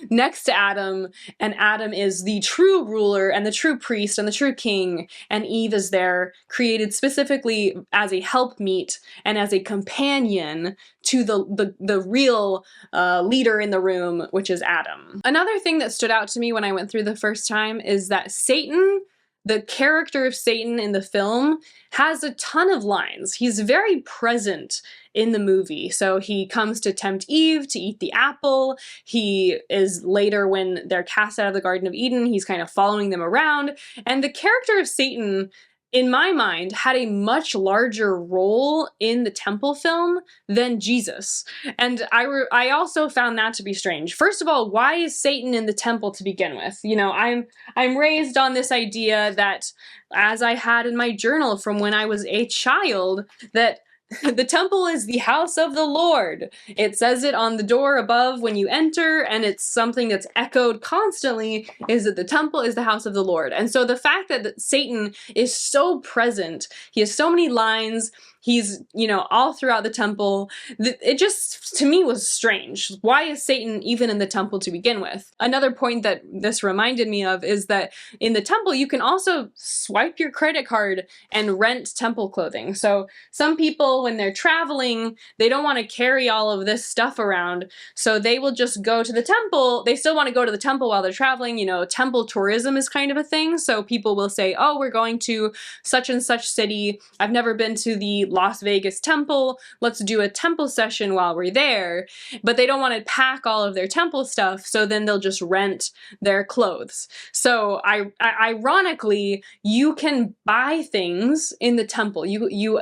next to Adam, and Adam is the true ruler and the true priest and the true king, and Eve is there created specifically as a helpmeet and as a companion to the real leader in the room, which is Adam. Another thing that stood out to me when I went through the first time is that Satan, the character of Satan in the film, has a ton of lines. He's very present in the movie. So he comes to tempt Eve to eat the apple. He is later, when they're cast out of the Garden of Eden, he's kind of following them around. And the character of Satan, in my mind, had a much larger role in the temple film than Jesus. And I also found that to be strange. First of all, why is Satan in the temple to begin with? You know, I'm raised on this idea that, as I had in my journal from when I was a child, that the temple is the house of the Lord. It says it on the door above when you enter, and it's something that's echoed constantly, is that the temple is the house of the Lord. And so the fact that Satan is so present, he has so many lines, he's, you know, all throughout the temple, it just, to me, was strange. Why is Satan even in the temple to begin with? Another point that this reminded me of is that in the temple, you can also swipe your credit card and rent temple clothing. So some people, when they're traveling, they don't want to carry all of this stuff around, so they will just go to the temple. They still want to go to the temple while they're traveling. You know, temple tourism is kind of a thing, so people will say, oh, we're going to such and such city. I've never been to the Las Vegas temple. Let's do a temple session while we're there. But they don't want to pack all of their temple stuff, so then they'll just rent their clothes. So ironically, you can buy things in the temple.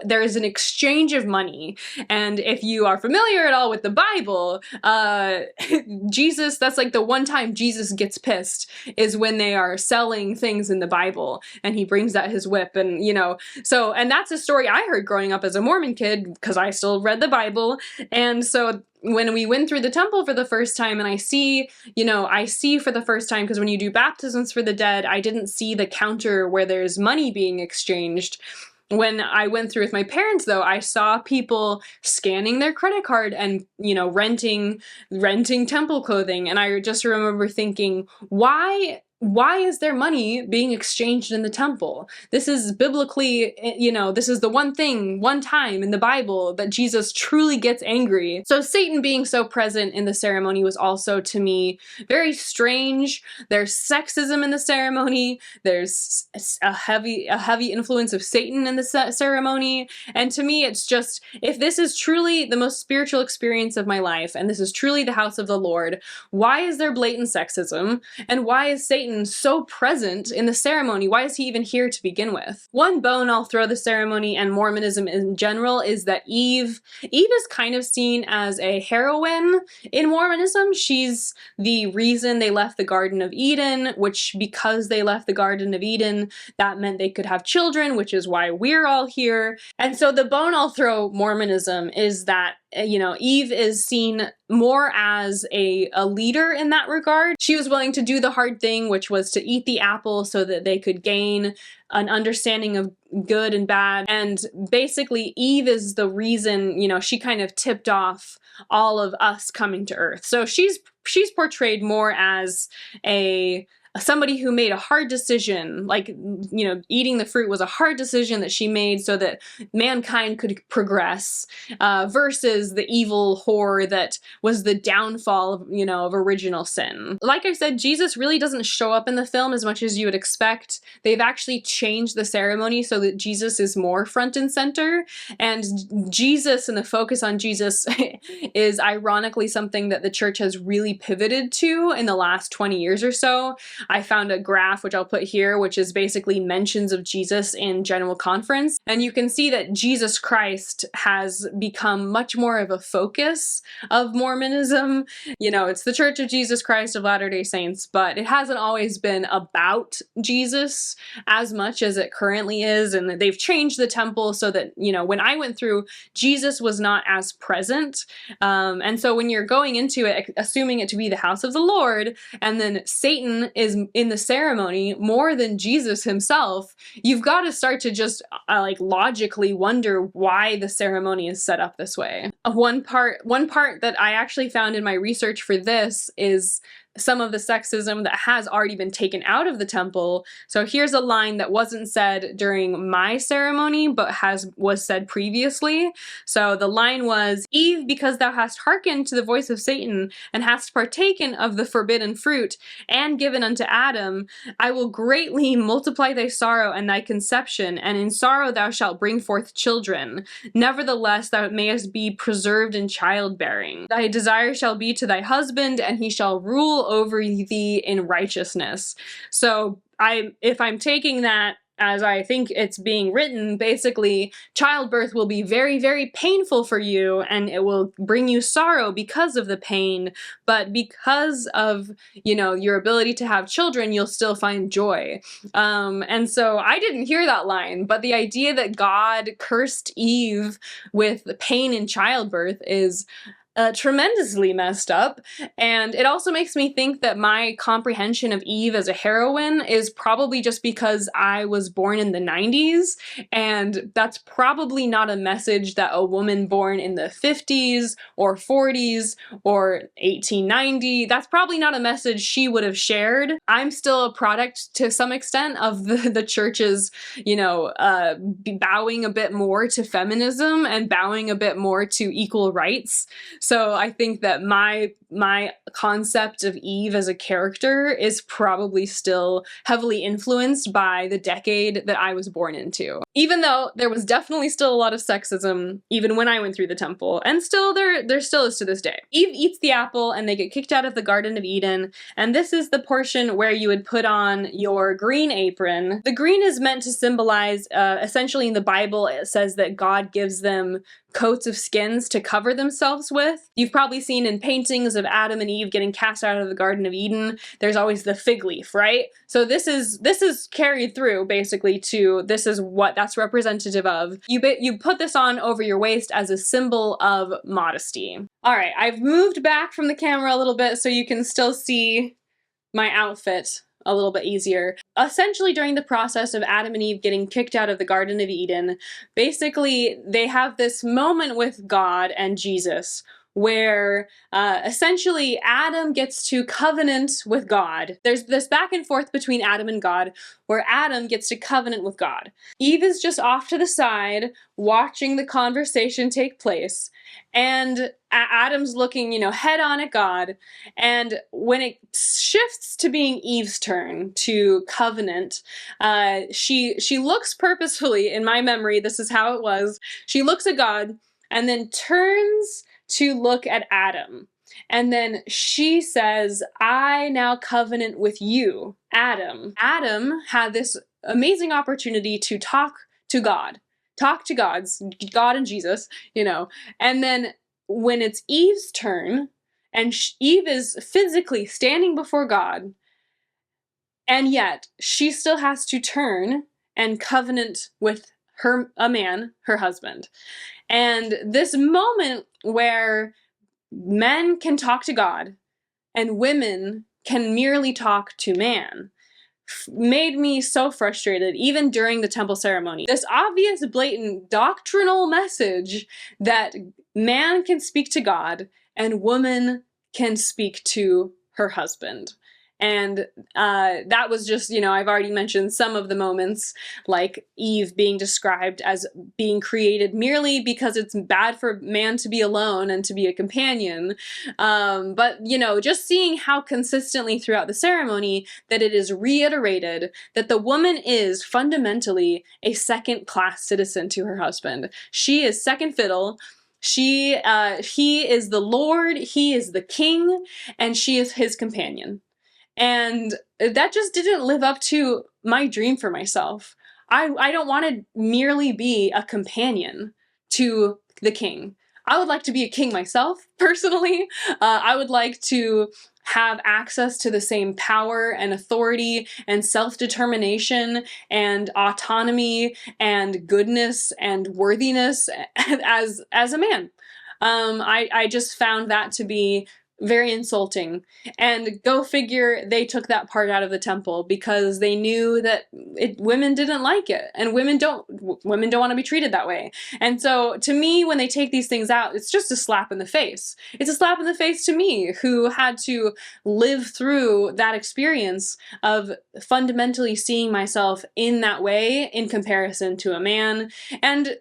There is an exchange of money. And if you are familiar at all with the Bible, Jesus, that's like the one time Jesus gets pissed, is when they are selling things in the Bible, and he brings out his whip, and, you know, so, and that's a story I heard growing up as a Mormon kid, because I still read the Bible. And so when we went through the temple for the first time, and I see for the first time, because when you do baptisms for the dead, I didn't see the counter where there's money being exchanged. When I went through with my parents, though, I saw people scanning their credit card and, you know, renting temple clothing. And I just remember thinking, why is there money being exchanged in the temple? This is biblically, you know, this is the one time in the Bible that Jesus truly gets angry. So Satan being so present in the ceremony was also, to me, very strange. There's sexism in the ceremony. There's a heavy influence of Satan in the ceremony. And to me, it's just, if this is truly the most spiritual experience of my life, and this is truly the house of the Lord, why is there blatant sexism? And why is Satan so present in the ceremony? Why is he even here to begin with? One bone I'll throw the ceremony and Mormonism in general is that Eve is kind of seen as a heroine in Mormonism. She's the reason they left the Garden of Eden, which, because they left the Garden of Eden, that meant they could have children, which is why we're all here. And so the bone I'll throw Mormonism is that Eve is seen more as a leader in that regard. She was willing to do the hard thing, which was to eat the apple so that they could gain an understanding of good and bad. And basically Eve is the reason, she kind of tipped off all of us coming to Earth. So she's portrayed more as somebody who made a hard decision, like, eating the fruit was a hard decision that she made so that mankind could progress, versus the evil whore that was the downfall of original sin. Like I said, Jesus really doesn't show up in the film as much as you would expect. They've actually changed the ceremony so that Jesus is more front and center, and Jesus and the focus on Jesus is ironically something that the church has really pivoted to in the last 20 years or so. I found a graph, which I'll put here, which is basically mentions of Jesus in General Conference. And you can see that Jesus Christ has become much more of a focus of Mormonism. It's the Church of Jesus Christ of Latter-day Saints, but it hasn't always been about Jesus as much as it currently is. And they've changed the temple so that, when I went through, Jesus was not as present. And so when you're going into it, assuming it to be the house of the Lord, and then Satan is in the ceremony more than Jesus himself, you've got to start to just logically wonder why the ceremony is set up this way. One part that I actually found in my research for this is some of the sexism that has already been taken out of the temple. So here's a line that wasn't said during my ceremony, but was said previously. So the line was, "Eve, because thou hast hearkened to the voice of Satan, and hast partaken of the forbidden fruit, and given unto Adam, I will greatly multiply thy sorrow and thy conception, and in sorrow thou shalt bring forth children. Nevertheless, thou mayest be preserved in childbearing. Thy desire shall be to thy husband, and he shall rule over thee in righteousness." So if I'm taking that as I think it's being written, basically childbirth will be very, very painful for you, and it will bring you sorrow because of the pain, but because of, your ability to have children, you'll still find joy. And so I didn't hear that line, but the idea that God cursed Eve with the pain in childbirth is tremendously messed up, and it also makes me think that my comprehension of Eve as a heroine is probably just because I was born in the 90s, and that's probably not a message that a woman born in the 50s or 40s or 1890, that's probably not a message she would have shared. I'm still a product to some extent of the church's, bowing a bit more to feminism and bowing a bit more to equal rights. So I think that my concept of Eve as a character is probably still heavily influenced by the decade that I was born into. Even though there was definitely still a lot of sexism even when I went through the temple, and still there still is to this day. Eve eats the apple and they get kicked out of the Garden of Eden, and this is the portion where you would put on your green apron. The green is meant to symbolize, essentially in the Bible, it says that God gives them coats of skins to cover themselves with. You've probably seen in paintings of Adam and Eve getting cast out of the Garden of Eden, there's always the fig leaf, right? So this is carried through basically to, this is what that's representative of. You put this on over your waist as a symbol of modesty. All right, I've moved back from the camera a little bit so you can still see my outfit a little bit easier. Essentially, during the process of Adam and Eve getting kicked out of the Garden of Eden, basically they have this moment with God and Jesus where essentially Adam gets to covenant with God. There's this back and forth between Adam and God where Adam gets to covenant with God. Eve is just off to the side watching the conversation take place, and Adam's looking, head on at God, and when it shifts to being Eve's turn to covenant, she looks purposefully, in my memory, this is how it was, she looks at God and then turns to look at Adam. And then she says, "I now covenant with you, Adam." Adam had this amazing opportunity to talk to God, God and Jesus, and then when it's Eve's turn, and Eve is physically standing before God, and yet she still has to turn and covenant with a man, her husband. And this moment where men can talk to God and women can merely talk to man made me so frustrated, even during the temple ceremony. This obvious, blatant doctrinal message that man can speak to God and woman can speak to her husband. And that was just, you know, I've already mentioned some of the moments, like Eve being described as being created merely because it's bad for man to be alone and to be a companion. But, you know, just seeing how consistently throughout the ceremony that it is reiterated that the woman is fundamentally a second-class citizen to her husband. She is second fiddle. He is the Lord, he is the king, and she is his companion. And that just didn't live up to my dream for myself. I don't want to merely be a companion to the king. I would like to be a king myself, personally. I would like to have access to the same power and authority and self-determination and autonomy and goodness and worthiness as a man. I just found that to be very insulting. And go figure, they took that part out of the temple because they knew that women didn't like it, and women don't want to be treated that way. And so to me, when they take these things out, it's just a slap in the face. It's a slap in the face to me, who had to live through that experience of fundamentally seeing myself in that way in comparison to a man. And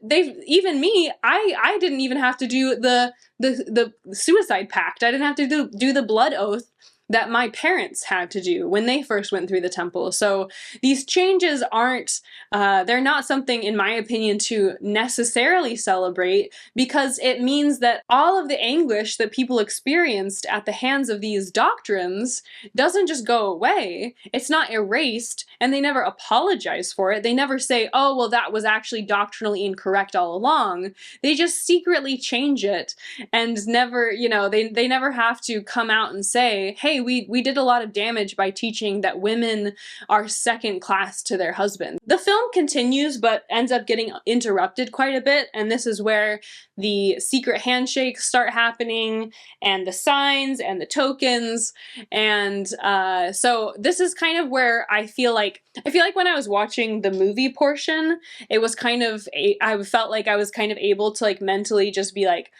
even me, I didn't even have to do the suicide pact. I didn't have to do the blood oath that my parents had to do when they first went through the temple. So these changes aren't, they're not something, in my opinion, to necessarily celebrate, because it means that all of the anguish that people experienced at the hands of these doctrines doesn't just go away. It's not erased, and they never apologize for it. They never say, oh, well, that was actually doctrinally incorrect all along. They just secretly change it, and never, you know, they never have to come out and say, hey, we did a lot of damage by teaching that women are second class to their husbands. The film continues, but ends up getting interrupted quite a bit, and this is where the secret handshakes start happening, and the signs and the tokens. And so this is kind of where I feel like when I was watching the movie portion, it was kind of I felt like I was kind of able to like mentally just be like,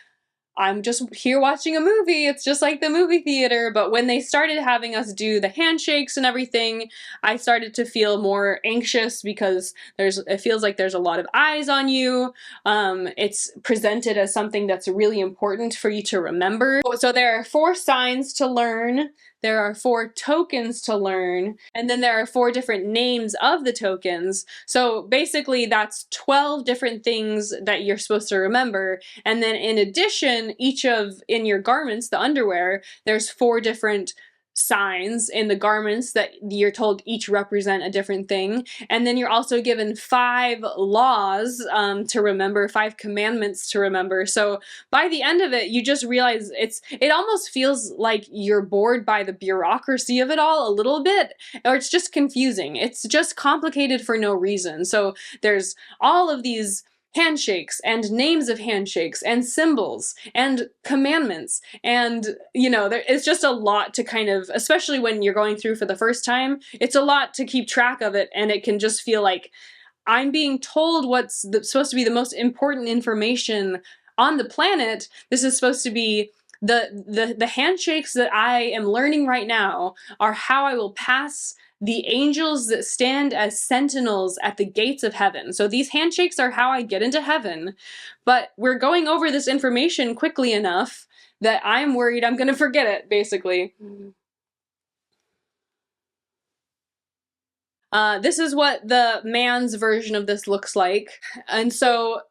I'm just here watching a movie, it's just like the movie theater. But when they started having us do the handshakes and everything, I started to feel more anxious, because it feels like there's a lot of eyes on you. It's presented as something that's really important for you to remember. So there are 4 signs to learn, there are 4 tokens to learn, and then there are 4 different names of the tokens. So basically that's 12 different things that you're supposed to remember. And then in addition, in your garments, the underwear, there's 4 different signs in the garments that you're told each represent a different thing. And then you're also given 5 laws to remember, 5 commandments to remember. So by the end of it, you just realize it almost feels like you're bored by the bureaucracy of it all a little bit, or it's just confusing. It's just complicated for no reason. So there's all of these handshakes and names of handshakes and symbols and commandments, and you know, it's just a lot to kind of, especially when you're going through for the first time, it's a lot to keep track of it, and it can just feel like I'm being told what's supposed to be the most important information on the planet. This is supposed to be the handshakes that I am learning right now are how I will pass the angels that stand as sentinels at the gates of heaven. So these handshakes are how I get into heaven, but we're going over this information quickly enough that I'm worried I'm gonna forget it, basically. This is what the man's version of this looks like. And so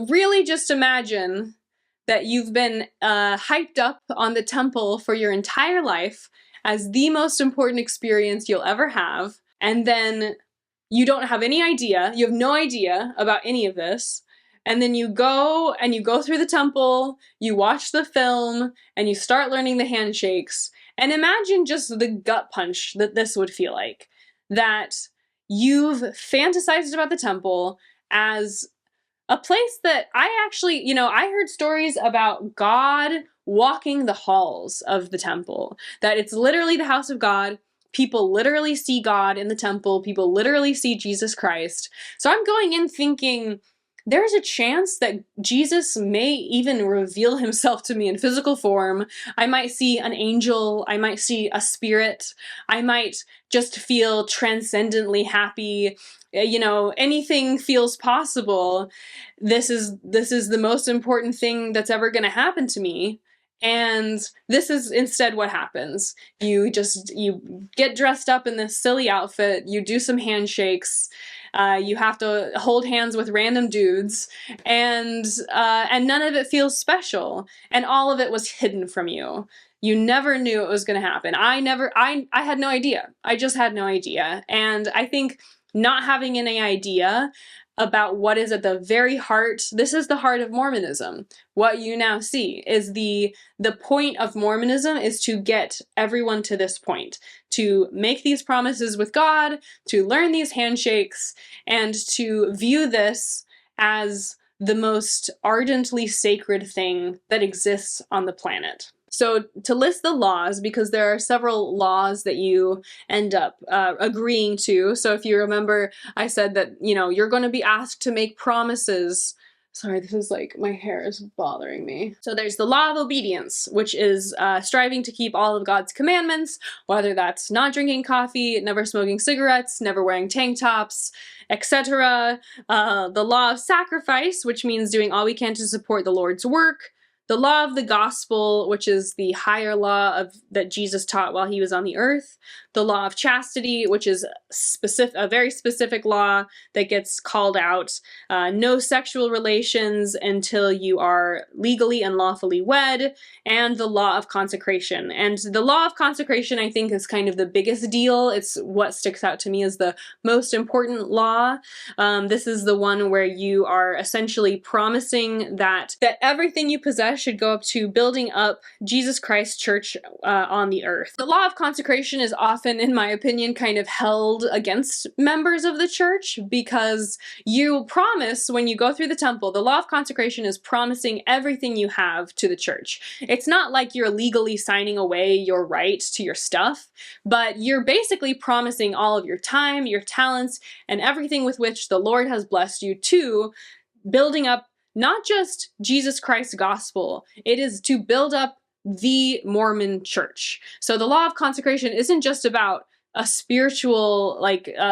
really just imagine that you've been hyped up on the temple for your entire life as the most important experience you'll ever have, and then you don't have any idea, you have no idea about any of this, and then you go through the temple, you watch the film, and you start learning the handshakes, and imagine just the gut punch that this would feel like. That you've fantasized about the temple, as a place that I actually, I heard stories about God walking the halls of the temple, that it's literally the house of God. People literally see God in the temple. People literally see Jesus Christ. So I'm going in thinking there's a chance that Jesus may even reveal himself to me in physical form. I might see an angel. I might see a spirit. I might just feel transcendently happy. Anything feels possible. This is the most important thing that's ever going to happen to me. And this is instead what happens. You get dressed up in this silly outfit, you do some handshakes, you have to hold hands with random dudes, and none of it feels special, and all of it was hidden from you. You never knew it was going to happen. I had no idea. I just had no idea. And I think not having any idea about what is at the very heart, this is the heart of Mormonism. What you now see is the point of Mormonism is to get everyone to this point, to make these promises with God, to learn these handshakes, and to view this as the most ardently sacred thing that exists on the planet. So to list the laws, because there are several laws that you end up agreeing to. So if you remember, I said that, you're going to be asked to make promises. Sorry, this is like, my hair is bothering me. So there's the law of obedience, which is striving to keep all of God's commandments, whether that's not drinking coffee, never smoking cigarettes, never wearing tank tops, etc. The law of sacrifice, which means doing all we can to support the Lord's work. The law of the gospel, which is the higher law that Jesus taught while he was on the earth. The law of chastity, which is a very specific law that gets called out. No sexual relations until you are legally and lawfully wed. And the law of consecration. And the law of consecration, I think, is kind of the biggest deal. It's what sticks out to me as the most important law. This is the one where you are essentially promising that everything you possess should go up to building up Jesus Christ Church on the earth. The law of consecration is often, in my opinion, kind of held against members of the church because you promise when you go through the temple, the law of consecration is promising everything you have to the church. It's not like you're legally signing away your right to your stuff, but you're basically promising all of your time, your talents, and everything with which the Lord has blessed you to building up not just Jesus Christ's gospel, it is to build up the Mormon church. So the law of consecration isn't just about a spiritual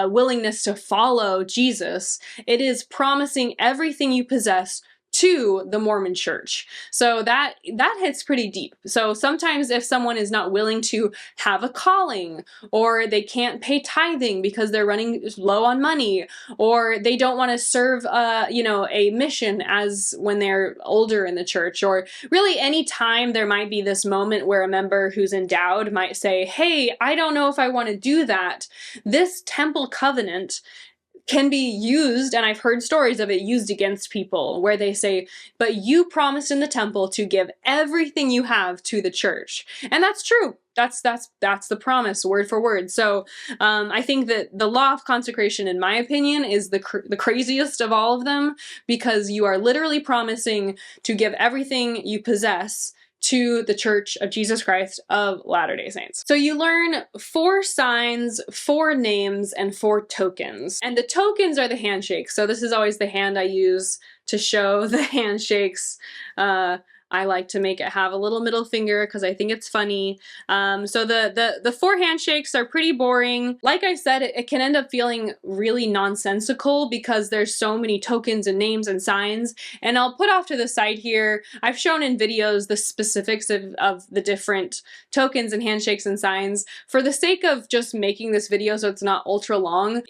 willingness to follow Jesus. It is promising everything you possess to the Mormon church. So that hits pretty deep. So sometimes if someone is not willing to have a calling, or they can't pay tithing because they're running low on money, or they don't want to serve a mission as when they're older in the church, or really any time there might be this moment where a member who's endowed might say, hey, I don't know if I want to do that. This temple covenant can be used, and I've heard stories of it used against people where they say, but you promised in the temple to give everything you have to the church. And that's true. That's the promise, word for word. So I think that the law of consecration, in my opinion, is the craziest of all of them, because you are literally promising to give everything you possess to the Church of Jesus Christ of Latter-day Saints. So you learn 4 signs, 4 names, and 4 tokens. And the tokens are the handshakes. So this is always the hand I use to show the handshakes. I like to make it have a little middle finger because I think it's funny. So the 4 handshakes are pretty boring. Like I said, it can end up feeling really nonsensical because there's so many tokens and names and signs. And I'll put off to the side here, I've shown in videos the specifics of the different tokens and handshakes and signs. For the sake of just making this video so it's not ultra long,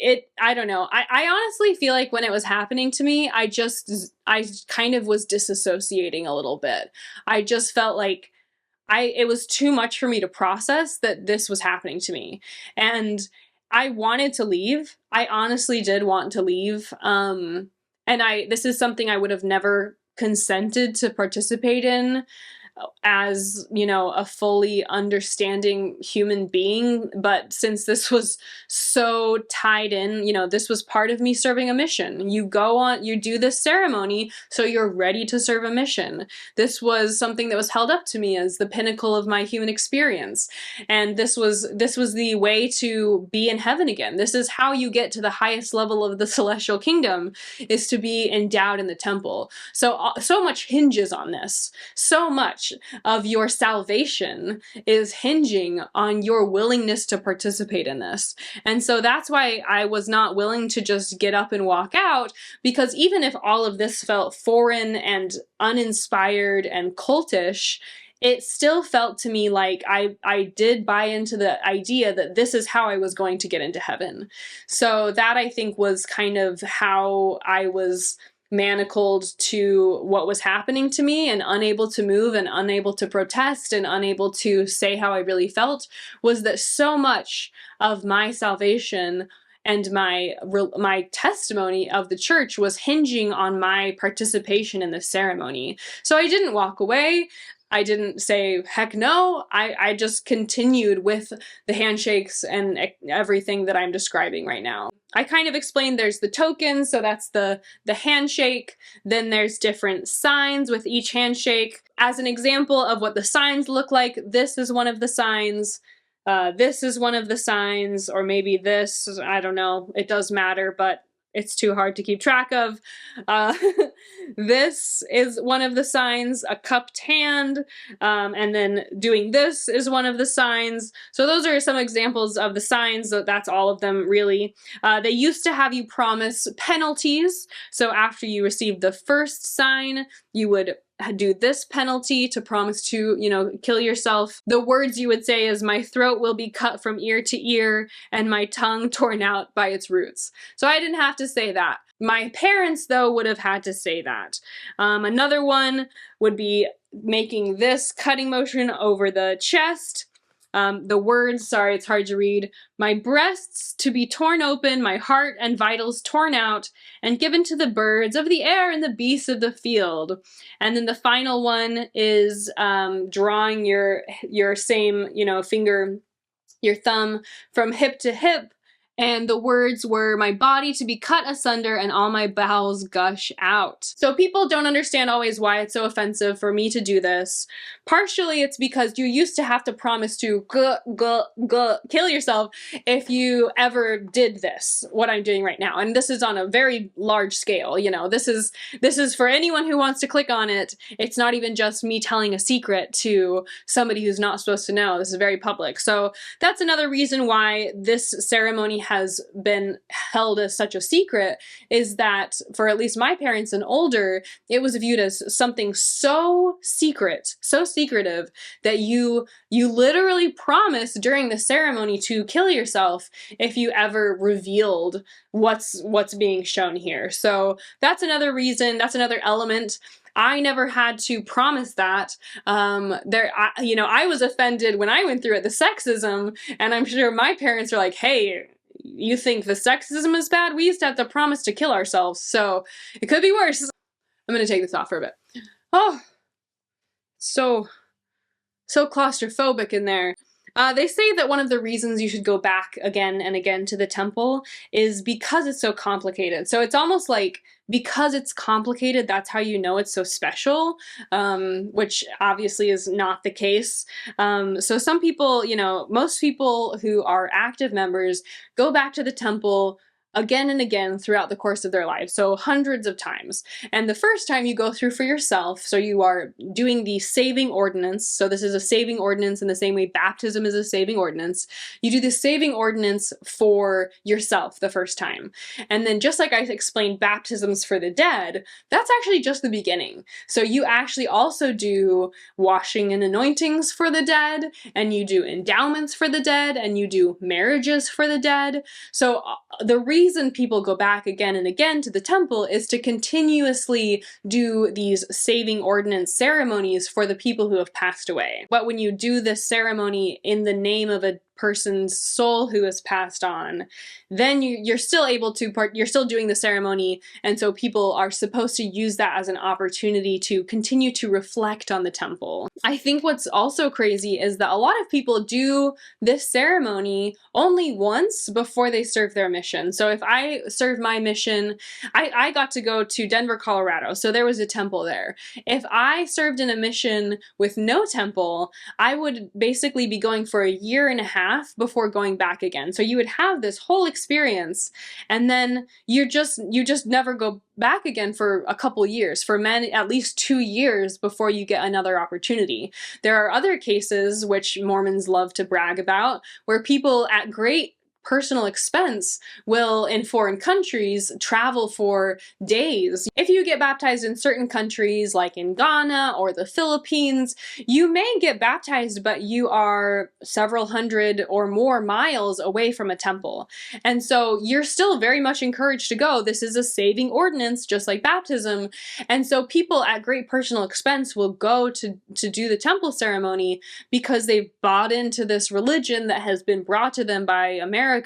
I don't know. I honestly feel like when it was happening to me, I kind of was disassociating a little bit. I just felt like it was too much for me to process that this was happening to me. And I wanted to leave. I honestly did want to leave. And this is something I would have never consented to participate in. as, you know, a fully understanding human being, but since this was so tied in, you know, this was part of me serving a mission. You go on, you do this ceremony, so you're ready to serve a mission. This was something that was held up to me as the pinnacle of my human experience. And this was the way to be in heaven again. This is how you get to the highest level of the celestial kingdom, is to be endowed in the temple. So much hinges on this. So much of your salvation is hinging on your willingness to participate in this. And so that's why I was not willing to just get up and walk out, because even if all of this felt foreign and uninspired and cultish, it still felt to me like I did buy into the idea that this is how I was going to get into heaven. So that, I think, was kind of how I was manacled to what was happening to me, and unable to move and unable to protest and unable to say how I really felt, was that so much of my salvation and my testimony of the church was hinging on my participation in the ceremony. So I didn't walk away. I didn't say, heck no. I just continued with the handshakes and everything that I'm describing right now. I kind of explained there's the tokens, so that's the handshake. Then there's different signs with each handshake. As an example of what the signs look like, this is one of the signs. This is one of the signs, or maybe this, I don't know, it does matter, but it's too hard to keep track of. This is one of the signs, a cupped hand, and then doing this is one of the signs. So those are some examples of the signs. That's all of them, really. They used to have you promise penalties. So after you received the first sign, you would do this penalty to promise to, you know, kill yourself. The words you would say is, my throat will be cut from ear to ear and my tongue torn out by its roots. So I didn't have to say that. My parents, though, would have had to say that. Another one would be making this cutting motion over the chest. The words, sorry, it's hard to read. My breasts to be torn open, my heart and vitals torn out, and given to the birds of the air and the beasts of the field. And then the final one is drawing your same, you know, finger, your thumb from hip to hip. And the words were, my body to be cut asunder and all my bowels gush out. So people don't understand always why it's so offensive for me to do this. Partially it's because you used to have to promise to kill yourself if you ever did this, what I'm doing right now. And this is on a very large scale, you know. This is for anyone who wants to click on it. It's not even just me telling a secret to somebody who's not supposed to know. This is very public. So that's another reason why this ceremony has been held as such a secret, is that for at least my parents and older, it was viewed as something so secret, so secretive, that you literally promised during the ceremony to kill yourself if you ever revealed what's being shown here. So that's another reason, that's another element. I never had to promise that. You know, I was offended when I went through it, the sexism, and I'm sure my parents are like, hey, you think the sexism is bad? We used to have to promise to kill ourselves, so it could be worse. I'm gonna take this off for a bit. Oh, so claustrophobic in there. They say that one of the reasons you should go back again and again to the temple is because it's so complicated. So it's almost like, because it's complicated, that's how you know it's so special, which obviously is not the case. So some people, you know, most people who are active members go back to the temple again and again throughout the course of their lives, so hundreds of times. And the first time you go through for yourself, so you are doing the saving ordinance, so this is a saving ordinance in the same way baptism is a saving ordinance. You do the saving ordinance for yourself the first time. And then just like I explained baptisms for the dead, that's actually just the beginning. So you actually also do washing and anointings for the dead, and you do endowments for the dead, and you do marriages for the dead. So the reason people go back again and again to the temple is to continuously do these saving ordinance ceremonies for the people who have passed away. But when you do this ceremony in the name of a person's soul who has passed on, then you're still able to you're still doing the ceremony, and so people are supposed to use that as an opportunity to continue to reflect on the temple. I think what's also crazy is that a lot of people do this ceremony only once before they serve their mission. So if I serve my mission, I got to go to Denver, Colorado, so there was a temple there. If I served in a mission with no temple, I would basically be going for a year and a half before going back again. So you would have this whole experience, and then you just never go back again for a couple years. For men, at least 2 years before you get another opportunity. There are other cases, which Mormons love to brag about, where people at great personal expense will, in foreign countries, travel for days. If you get baptized in certain countries, like in Ghana or the Philippines, you may get baptized, but you are several hundred or more miles away from a temple. And so you're still very much encouraged to go. This is a saving ordinance, just like baptism. And so people at great personal expense will go to do the temple ceremony because they've bought into this religion that has been brought to them by America.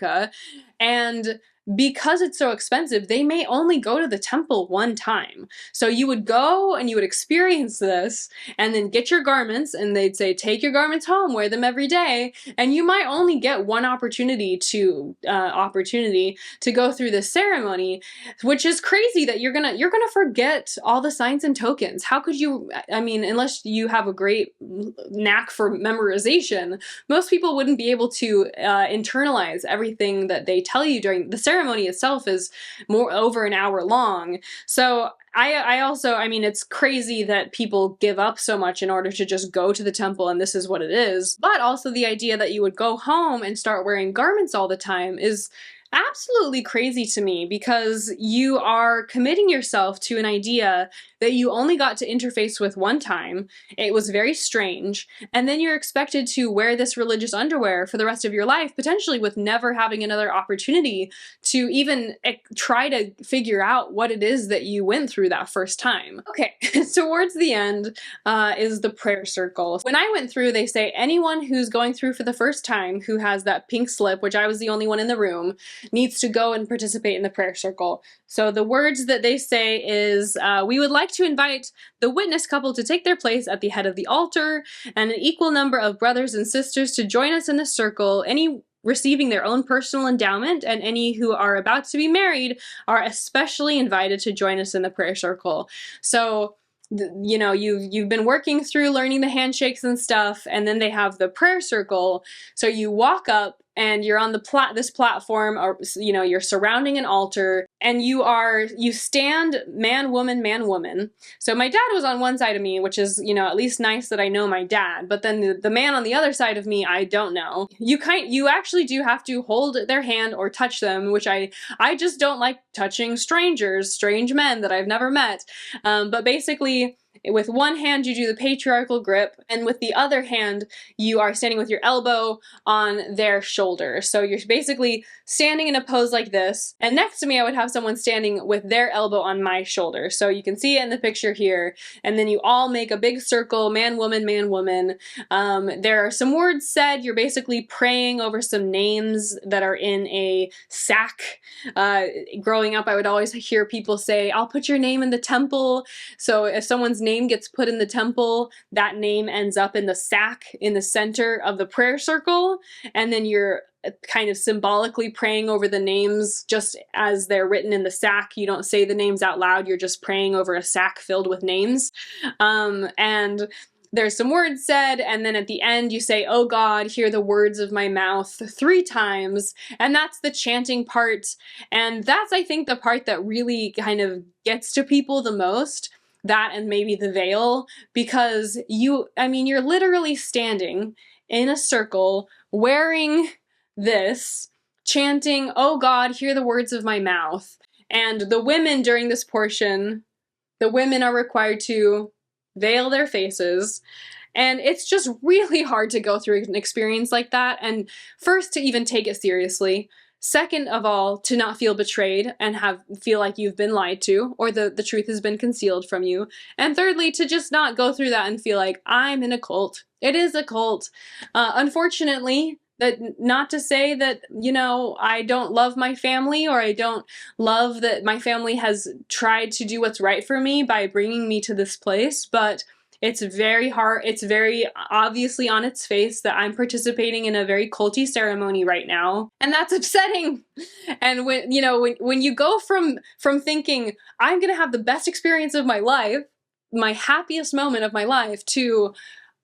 And because it's so expensive, they may only go to the temple one time. So you would go and you would experience this and then get your garments, and they'd say, take your garments home, wear them every day. And you might only get one opportunity to go through this ceremony, which is crazy that you're gonna forget all the signs and tokens. How could you, I mean, unless you have a great knack for memorization, most people wouldn't be able to internalize everything that they tell you during the ceremony itself is over an hour long. So I mean, it's crazy that people give up so much in order to just go to the temple and this is what it is. But also the idea that you would go home and start wearing garments all the time is absolutely crazy to me, because you are committing yourself to an idea that you only got to interface with one time. It was very strange. And then you're expected to wear this religious underwear for the rest of your life, potentially with never having another opportunity to even try to figure out what it is that you went through that first time. Okay, towards the end is the prayer circle. When I went through, they say anyone who's going through for the first time who has that pink slip, which I was the only one in the room, needs to go and participate in the prayer circle. So the words that they say is, we would like to invite the witness couple to take their place at the head of the altar, and an equal number of brothers and sisters to join us in the circle, any receiving their own personal endowment, and any who are about to be married are especially invited to join us in the prayer circle. So you know, you've been working through learning the handshakes and stuff, and then they have the prayer circle. So you walk up and you're on this platform, or you know, you're surrounding an altar, and you stand man, woman, man, woman. So my dad was on one side of me, which is, you know, at least nice that I know my dad, but then the man on the other side of me, I don't know. You actually do have to hold their hand or touch them, which I just don't like touching strange men that I've never met. But basically, with one hand you do the patriarchal grip, and with the other hand you are standing with your elbow on their shoulder. So you're basically standing in a pose like this, and next to me I would have someone standing with their elbow on my shoulder. So you can see it in the picture here, and then you all make a big circle, man, woman, man, woman. There are some words said. You're basically praying over some names that are in a sack. Growing up, I would always hear people say, I'll put your name in the temple. So if someone's name gets put in the temple, that name ends up in the sack in the center of the prayer circle, and then you're kind of symbolically praying over the names just as they're written in the sack. You don't say the names out loud, you're just praying over a sack filled with names. And there's some words said, and then at the end you say, oh God, hear the words of my mouth 3 times, and that's the chanting part. And that's, I think, the part that really kind of gets to people the most. That and maybe the veil, because you're literally standing in a circle wearing this, chanting, oh God, hear the words of my mouth. And the women during this portion, the women are required to veil their faces. And it's just really hard to go through an experience like that. And first, to even take it seriously. Second of all, to not feel betrayed and feel like you've been lied to, or the truth has been concealed from you. And thirdly, to just not go through that and feel like, I'm in a cult. It is a cult. Unfortunately, not to say that, you know, I don't love my family, or I don't love that my family has tried to do what's right for me by bringing me to this place, but it's very hard. It's very obviously on its face that I'm participating in a very culty ceremony right now, and that's upsetting. And when, you know, when you go from thinking I'm gonna have the best experience of my life, my happiest moment of my life, to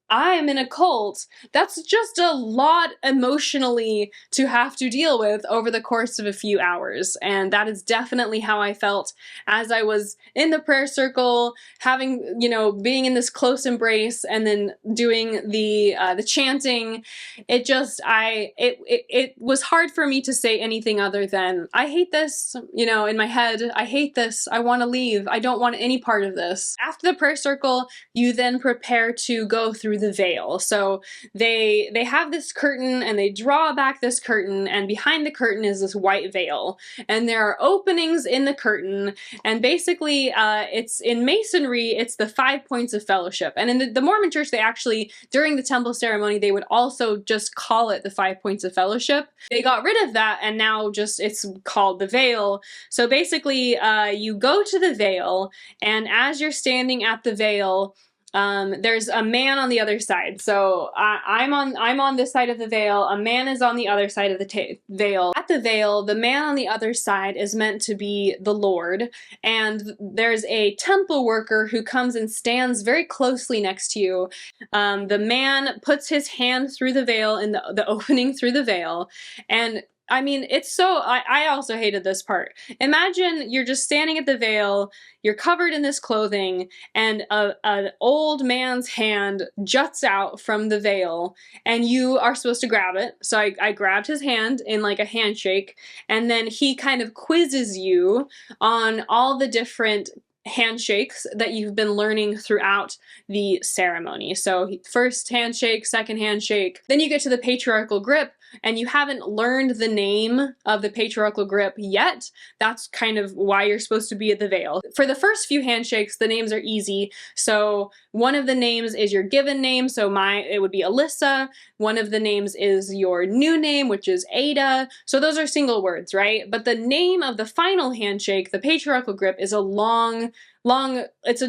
I'm in a cult, that's just a lot emotionally to have to deal with over the course of a few hours. And that is definitely how I felt as I was in the prayer circle, having, you know, being in this close embrace, and then doing the chanting. It was hard for me to say anything other than, I hate this, you know, in my head. I hate this. I want to leave. I don't want any part of this. After the prayer circle, you then prepare to go through the veil. So they have this curtain, and they draw back this curtain, and behind the curtain is this white veil, and there are openings in the curtain, and basically it's in Masonry, it's the 5 points of fellowship. And in the Mormon church, they actually, during the temple ceremony, they would also just call it the 5 points of fellowship. They got rid of that, and now just it's called the veil. So basically you go to the veil, and as you're standing at the veil, there's a man on the other side. So I'm on this side of the veil. A man is on the other side of the veil. At the veil, the man on the other side is meant to be the Lord, and there's a temple worker who comes and stands very closely next to you. The man puts his hand through the veil, in the opening through the veil, and I mean, it's so, I also hated this part. Imagine you're just standing at the veil, you're covered in this clothing, and an old man's hand juts out from the veil, and you are supposed to grab it. So I grabbed his hand in like a handshake, and then he kind of quizzes you on all the different handshakes that you've been learning throughout the ceremony. So first handshake, second handshake, then you get to the patriarchal grip, and you haven't learned the name of the patriarchal grip yet. That's kind of why you're supposed to be at the veil. For the first few handshakes, the names are easy. So one of the names is your given name, so it would be Alyssa. One of the names is your new name, which is Ada. So those are single words, right? But the name of the final handshake, the patriarchal grip, is a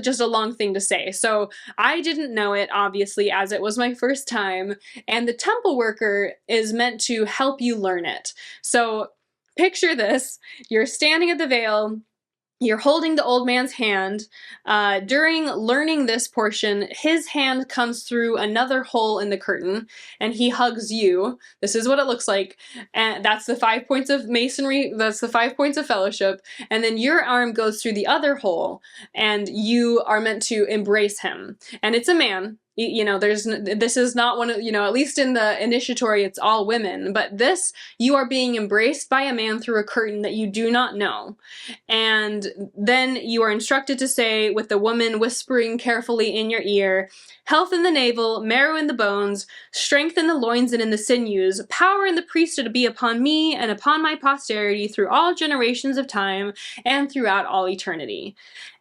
just a long thing to say. So I didn't know it, obviously, as it was my first time, and the temple worker is meant to help you learn it. So picture this, you're standing at the veil, you're holding the old man's hand. During learning this portion, his hand comes through another hole in the curtain, and he hugs you. This is what it looks like. And that's the 5 points of masonry, that's the 5 points of fellowship. And then your arm goes through the other hole, and you are meant to embrace him. And it's a man. You know, this is not one of, you know, at least in the initiatory, it's all women, but this, you are being embraced by a man through a curtain that you do not know. And then you are instructed to say, with the woman whispering carefully in your ear, health in the navel, marrow in the bones, strength in the loins and in the sinews, power in the priesthood to be upon me and upon my posterity through all generations of time and throughout all eternity.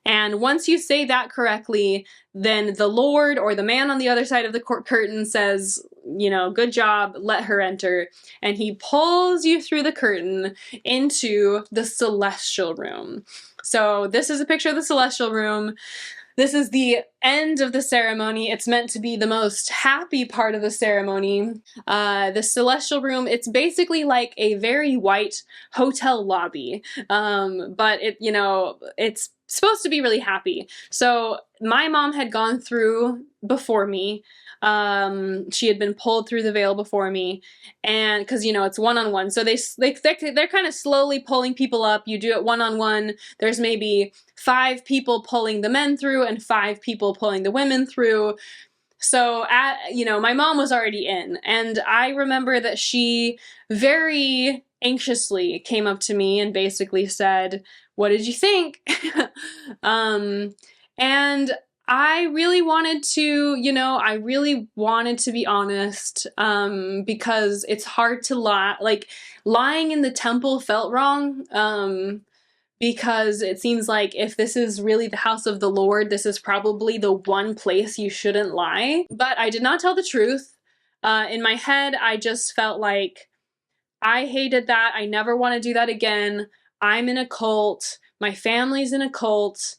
And once you say that correctly, then the Lord or the man on the other side of the curtain says, you know, good job, let her enter. And he pulls you through the curtain into the celestial room. So this is a picture of the celestial room. This is the end of the ceremony. It's meant to be the most happy part of the ceremony. The celestial room, it's basically like a very white hotel lobby, but it's supposed to be really happy. So my mom had gone through before me. She had been pulled through the veil before me, and because, you know, it's one-on-one, so they're kind of slowly pulling people up. You do it one-on-one. There's maybe 5 people pulling the men through and 5 people pulling the women through. So my mom was already in, and I remember that she very anxiously came up to me and basically said, "What did you think?" And I really wanted to be honest, because it's hard to lie. Like, lying in the temple felt wrong, because it seems like if this is really the house of the Lord, this is probably the one place you shouldn't lie. But I did not tell the truth. In my head, I just felt like I hated that. I never want to do that again. I'm in a cult. My family's in a cult.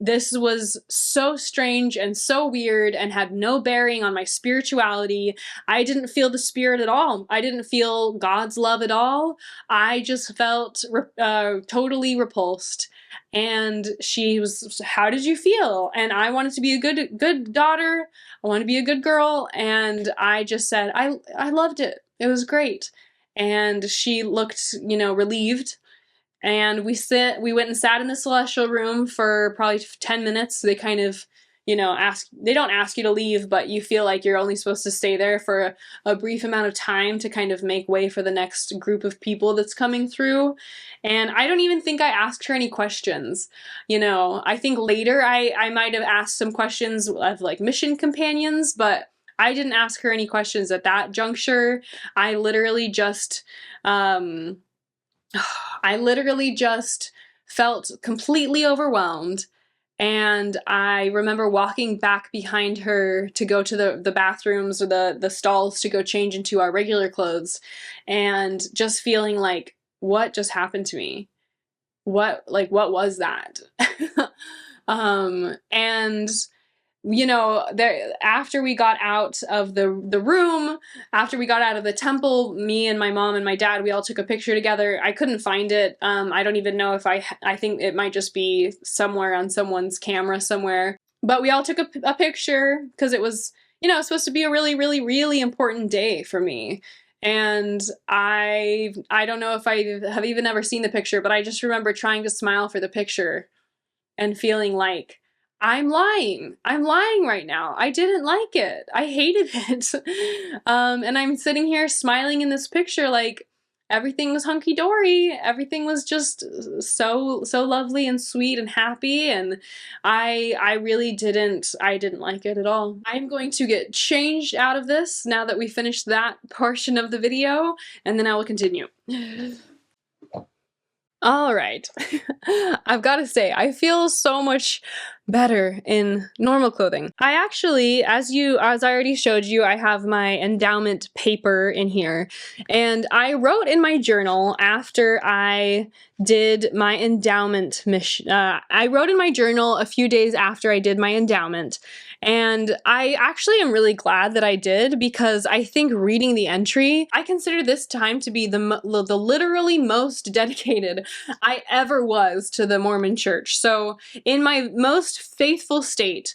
This was so strange and so weird and had no bearing on my spirituality. I didn't feel the spirit at all. I didn't feel God's love at all. I just felt totally repulsed. And she was, how did you feel? And I wanted to be a good daughter. I want to be a good girl. And I just said, I loved it. It was great. And she looked, relieved. And we went and sat in the celestial room for probably 10 minutes. They kind of, they don't ask you to leave, but you feel like you're only supposed to stay there for a brief amount of time to kind of make way for the next group of people that's coming through. And I don't even think I asked her any questions. I think later I might have asked some questions of like mission companions, but I didn't ask her any questions at that juncture. I literally just felt completely overwhelmed. And I remember walking back behind her to go to the bathrooms or the stalls to go change into our regular clothes, and just feeling like, what just happened to me? What was that? And after we got out of the room, after we got out of the temple, me and my mom and my dad, we all took a picture together. I couldn't find it. I don't even know if I think it might just be somewhere on someone's camera somewhere. But we all took a picture because it was, supposed to be a really, really, really important day for me. And I don't know if I have even ever seen the picture, but I just remember trying to smile for the picture and feeling like, I'm lying right now. I didn't like it. I hated it. And I'm sitting here smiling in this picture like everything was hunky-dory. Everything was just so lovely and sweet and happy. And I didn't like it at all. I'm going to get changed out of this now that we finished that portion of the video, and then I will continue. All right. I've got to say, I feel so much better in normal clothing. I actually, as I already showed you, I have my endowment paper in here, and I wrote in my journal after I did my endowment mission. I wrote in my journal a few days after I did my endowment, and I actually am really glad that I did, because I think reading the entry, I consider this time to be the literally most dedicated I ever was to the Mormon Church. So in my most faithful state,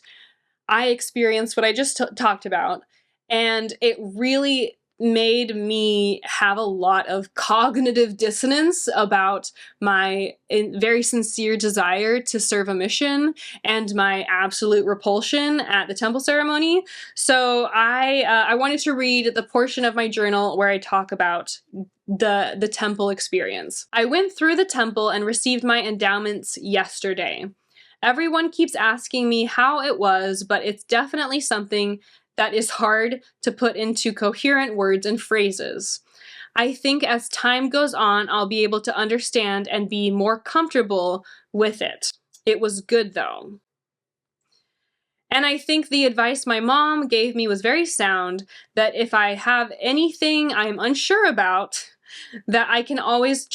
I experienced what I just talked about, and it really made me have a lot of cognitive dissonance about my very sincere desire to serve a mission and my absolute repulsion at the temple ceremony. So I wanted to read the portion of my journal where I talk about the temple experience. I went through the temple and received my endowments yesterday. Everyone keeps asking me how it was, but it's definitely something that is hard to put into coherent words and phrases. I think as time goes on, I'll be able to understand and be more comfortable with it. It was good though. And I think the advice my mom gave me was very sound, that if I have anything I'm unsure about, that I can always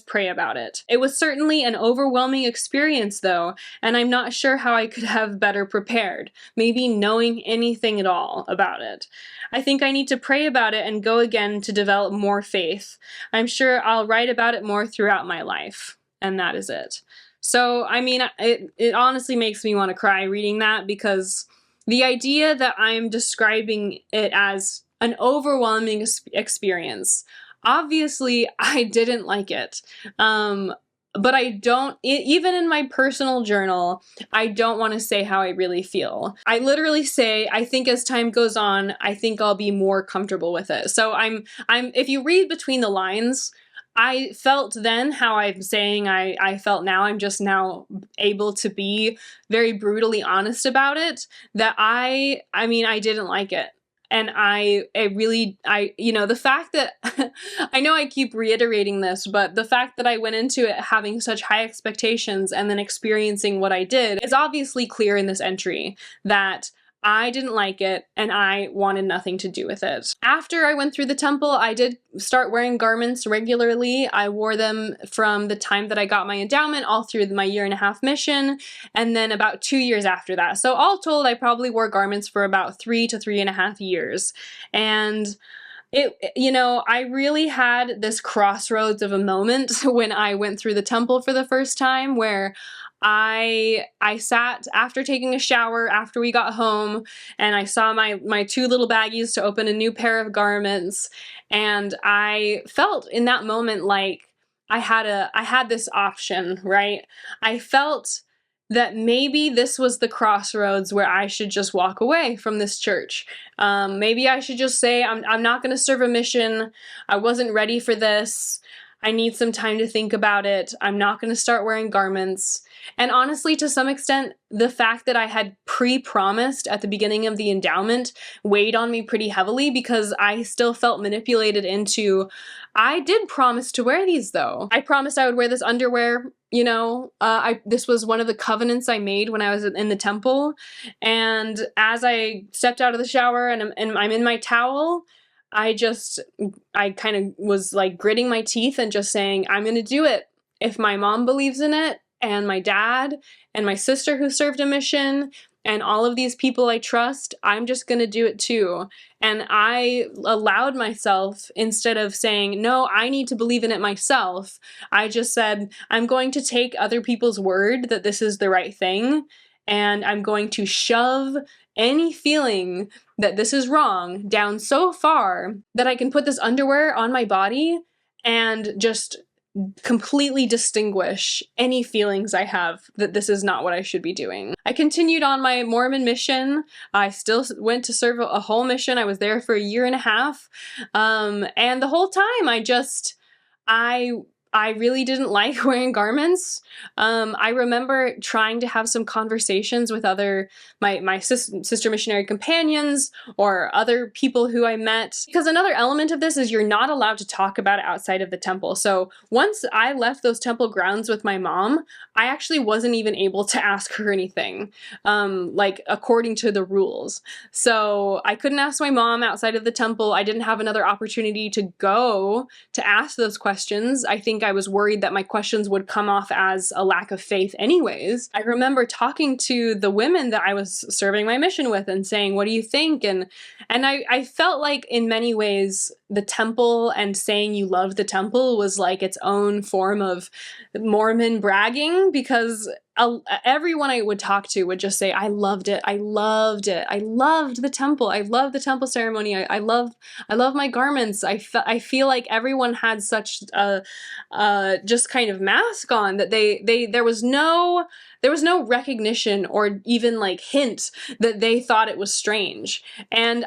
pray about it. It was certainly an overwhelming experience though, and I'm not sure how I could have better prepared, maybe knowing anything at all about it. I think I need to pray about it and go again to develop more faith. I'm sure I'll write about it more throughout my life. And that is it. So, I mean, it honestly makes me want to cry reading that, because the idea that I'm describing it as an overwhelming experience, obviously I didn't like it. But I don't, even in my personal journal, I don't want to say how I really feel. I literally say, I think as time goes on, I think I'll be more comfortable with it. So if you read between the lines, I felt then how I'm saying I felt now. I'm just now able to be very brutally honest about it, that I mean, I didn't like it. And the fact that, I know I keep reiterating this, but the fact that I went into it having such high expectations and then experiencing what I did is obviously clear in this entry, that I didn't like it, and I wanted nothing to do with it. After I went through the temple, I did start wearing garments regularly. I wore them from the time that I got my endowment all through my 1.5 year mission, and then about 2 years after that. So all told, I probably wore garments for about 3 to 3.5 years. And I really had this crossroads of a moment when I went through the temple for the first time, where I sat after taking a shower after we got home, and I saw my 2 little baggies to open a new pair of garments, and I felt in that moment like I had this option, right? I felt that maybe this was the crossroads where I should just walk away from this church. Maybe I should just say, I'm not going to serve a mission. I wasn't ready for this. I need some time to think about it. I'm not going to start wearing garments. And honestly, to some extent, the fact that I had pre-promised at the beginning of the endowment weighed on me pretty heavily, because I still felt manipulated into, I did promise to wear these though. I promised I would wear this underwear, this was one of the covenants I made when I was in the temple. And as I stepped out of the shower and I'm in my towel, I kind of was like gritting my teeth and just saying, I'm going to do it. If my mom believes in it, and my dad, and my sister who served a mission, and all of these people I trust, I'm just going to do it too. And I allowed myself, instead of saying, no, I need to believe in it myself, I just said, I'm going to take other people's word that this is the right thing, and I'm going to shove any feeling that this is wrong down so far that I can put this underwear on my body and just completely distinguish any feelings I have that this is not what I should be doing. I continued on my Mormon mission. I still went to serve a whole mission. I was there for 1.5 years. And the whole time I really didn't like wearing garments. I remember trying to have some conversations with my sister missionary companions or other people who I met. Because another element of this is you're not allowed to talk about it outside of the temple. So once I left those temple grounds with my mom, I actually wasn't even able to ask her anything, like according to the rules. So I couldn't ask my mom outside of the temple. I didn't have another opportunity to go to ask those questions. I think I was worried that my questions would come off as a lack of faith anyways. I remember talking to the women that I was serving my mission with and saying, what do you think? And I felt like in many ways the temple and saying you loved the temple was like its own form of Mormon bragging, because everyone I would talk to would just say, I loved it. I loved it. I loved the temple. I love the temple ceremony. I love my garments. I feel like everyone had such a just kind of mask on that there was no recognition or even like hint that they thought it was strange. And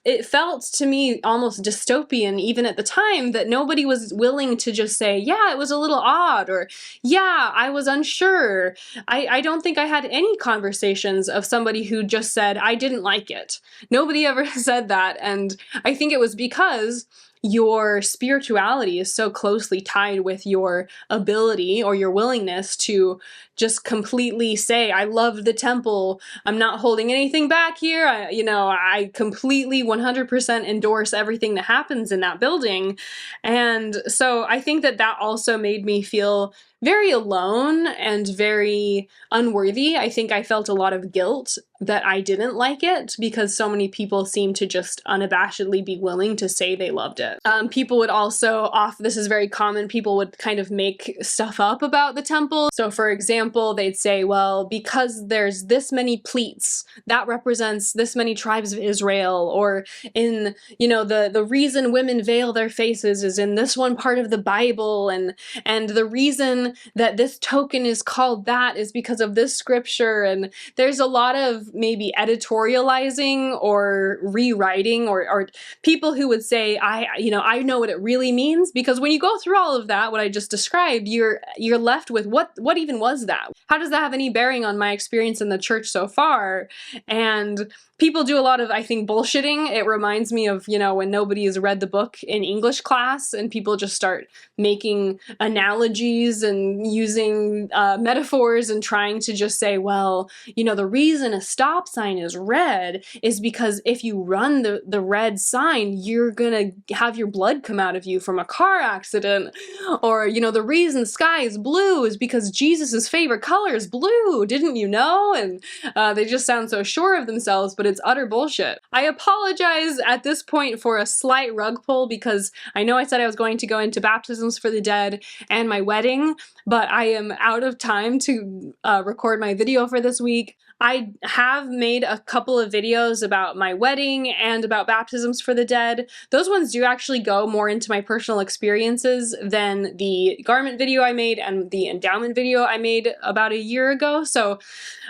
it felt to me almost dystopian even at the time that nobody was willing to just say, yeah, it was a little odd, or yeah, I was unsure. I don't think I had any conversations of somebody who just said, I didn't like it. Nobody ever said that. And I think it was because your spirituality is so closely tied with your ability or your willingness to just completely say, I love the temple. I'm not holding anything back here. I completely 100% endorse everything that happens in that building. And so I think that also made me feel very alone and very unworthy. I think I felt a lot of guilt that I didn't like it because so many people seemed to just unabashedly be willing to say they loved it. People would also, this is very common, people would kind of make stuff up about the temple. So for example, they'd say, well, because there's this many pleats, that represents this many tribes of Israel, or in, the reason women veil their faces is in this one part of the Bible, and the reason that this token is called that is because of this scripture. And there's a lot of maybe editorializing or rewriting, or people who would say, I know what it really means, because when you go through all of that, what I just described, you're left with what even was that? How does that have any bearing on my experience in the church so far? And people do a lot of, I think, bullshitting. It reminds me of, when nobody has read the book in English class and people just start making analogies and using metaphors and trying to just say, well, you know, the reason a stop sign is red is because if you run the red sign, you're gonna have your blood come out of you from a car accident. Or, you know, the reason the sky is blue is because Jesus's favorite color is blue, didn't you know? And they just sound so sure of themselves, but it's utter bullshit. I apologize at this point for a slight rug pull, because I know I said I was going to go into baptisms for the dead and my wedding, but I am out of time to record my video for this week. I have made a couple of videos about my wedding and about baptisms for the dead. Those ones do actually go more into my personal experiences than the garment video I made and the endowment video I made about a year ago, so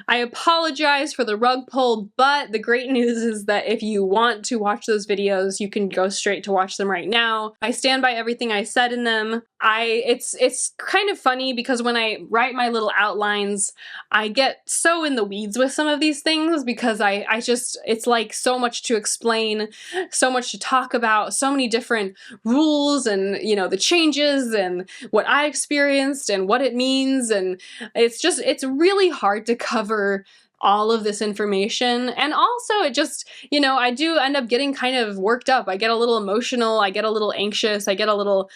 I apologize for the rug pull, but the great news is that if you want to watch those videos, you can go straight to watch them right now. I stand by everything I said in them. It's kind of funny because when I write my little outlines, I get so in the weeds with some of these things because I just, it's like so much to explain, so much to talk about, so many different rules and, you know, the changes and what I experienced and what it means, and it's really hard to cover all of this information. And also it just, you know, I do end up getting kind of worked up. I get a little emotional, I get a little anxious, I get a little,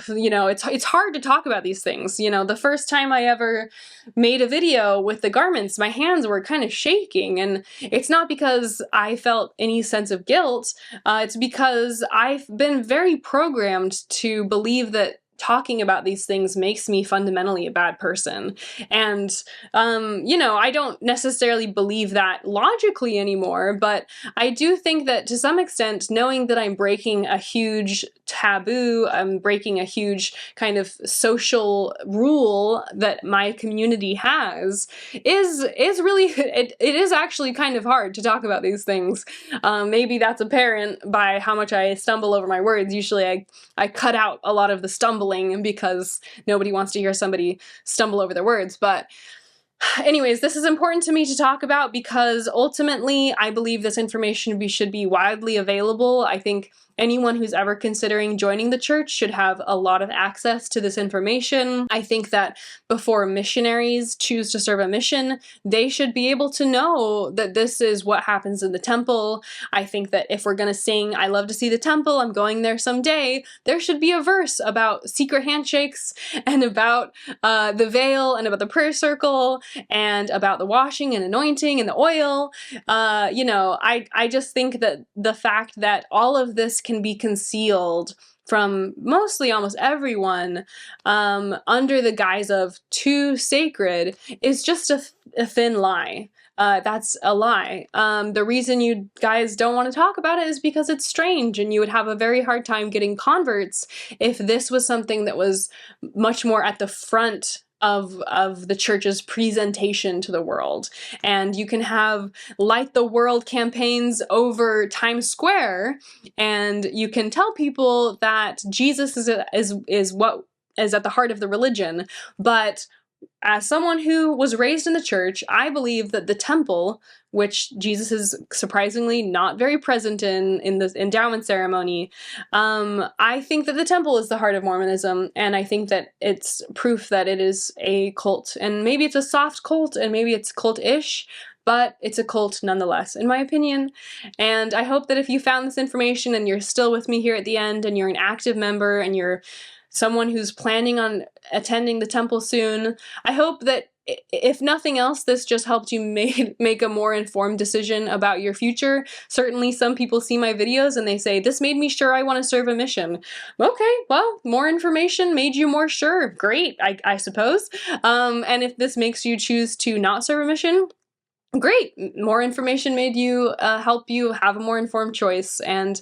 you know, it's hard to talk about these things. You know, the first time I ever made a video with the garments, my hands were kind of shaking, and it's not because I felt any sense of guilt, it's because I've been very programmed to believe that talking about these things makes me fundamentally a bad person. And, you know, I don't necessarily believe that logically anymore, but I do think that to some extent, knowing that I'm breaking a huge taboo, I'm breaking a huge kind of social rule that my community has, is really, it is actually kind of hard to talk about these things. Maybe that's apparent by how much I stumble over my words. Usually I cut out a lot of the stumbling because nobody wants to hear somebody stumble over their words. But anyways, this is important to me to talk about because ultimately I believe this information should be widely available. I think anyone who's ever considering joining the church should have a lot of access to this information. I think that before missionaries choose to serve a mission, they should be able to know that this is what happens in the temple. I think that if we're gonna sing, "I love to see the temple, I'm going there someday," there should be a verse about secret handshakes and about the veil and about the prayer circle and about the washing and anointing and the oil. You know, I just think that the fact that all of this can be concealed from mostly almost everyone under the guise of too sacred is just a thin lie. That's a lie. The reason you guys don't want to talk about it is because it's strange, and you would have a very hard time getting converts if this was something that was much more at the front of the church's presentation to the world. And you can have light the world campaigns over Times Square, and you can tell people that Jesus is what is at the heart of the religion. But as someone who was raised in the church, I believe that the temple, which Jesus is surprisingly not very present in the endowment ceremony, I think that the temple is the heart of Mormonism, and I think that it's proof that it is a cult. And maybe it's a soft cult, and maybe it's cult-ish, but it's a cult nonetheless, in my opinion. And I hope that if you found this information and you're still with me here at the end, and you're an active member, and you're someone who's planning on attending the temple soon, I hope that if nothing else, this just helped you make a more informed decision about your future. Certainly some people see my videos and they say, "This made me sure I want to serve a mission." Okay, well, more information made you more sure. Great, I suppose. And if this makes you choose to not serve a mission, great. More information made you help you have a more informed choice. And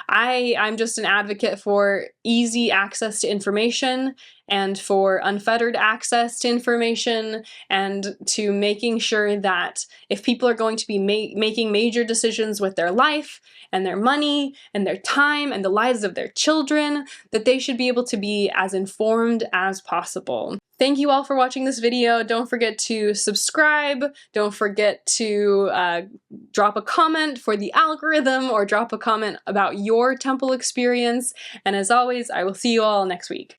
I'm just an advocate for easy access to information, and for unfettered access to information, and to making sure that if people are going to be making major decisions with their life and their money and their time and the lives of their children, that they should be able to be as informed as possible. Thank you all for watching this video. Don't forget to subscribe. Don't forget to drop a comment for the algorithm, or drop a comment about your temple experience. And as always, I will see you all next week.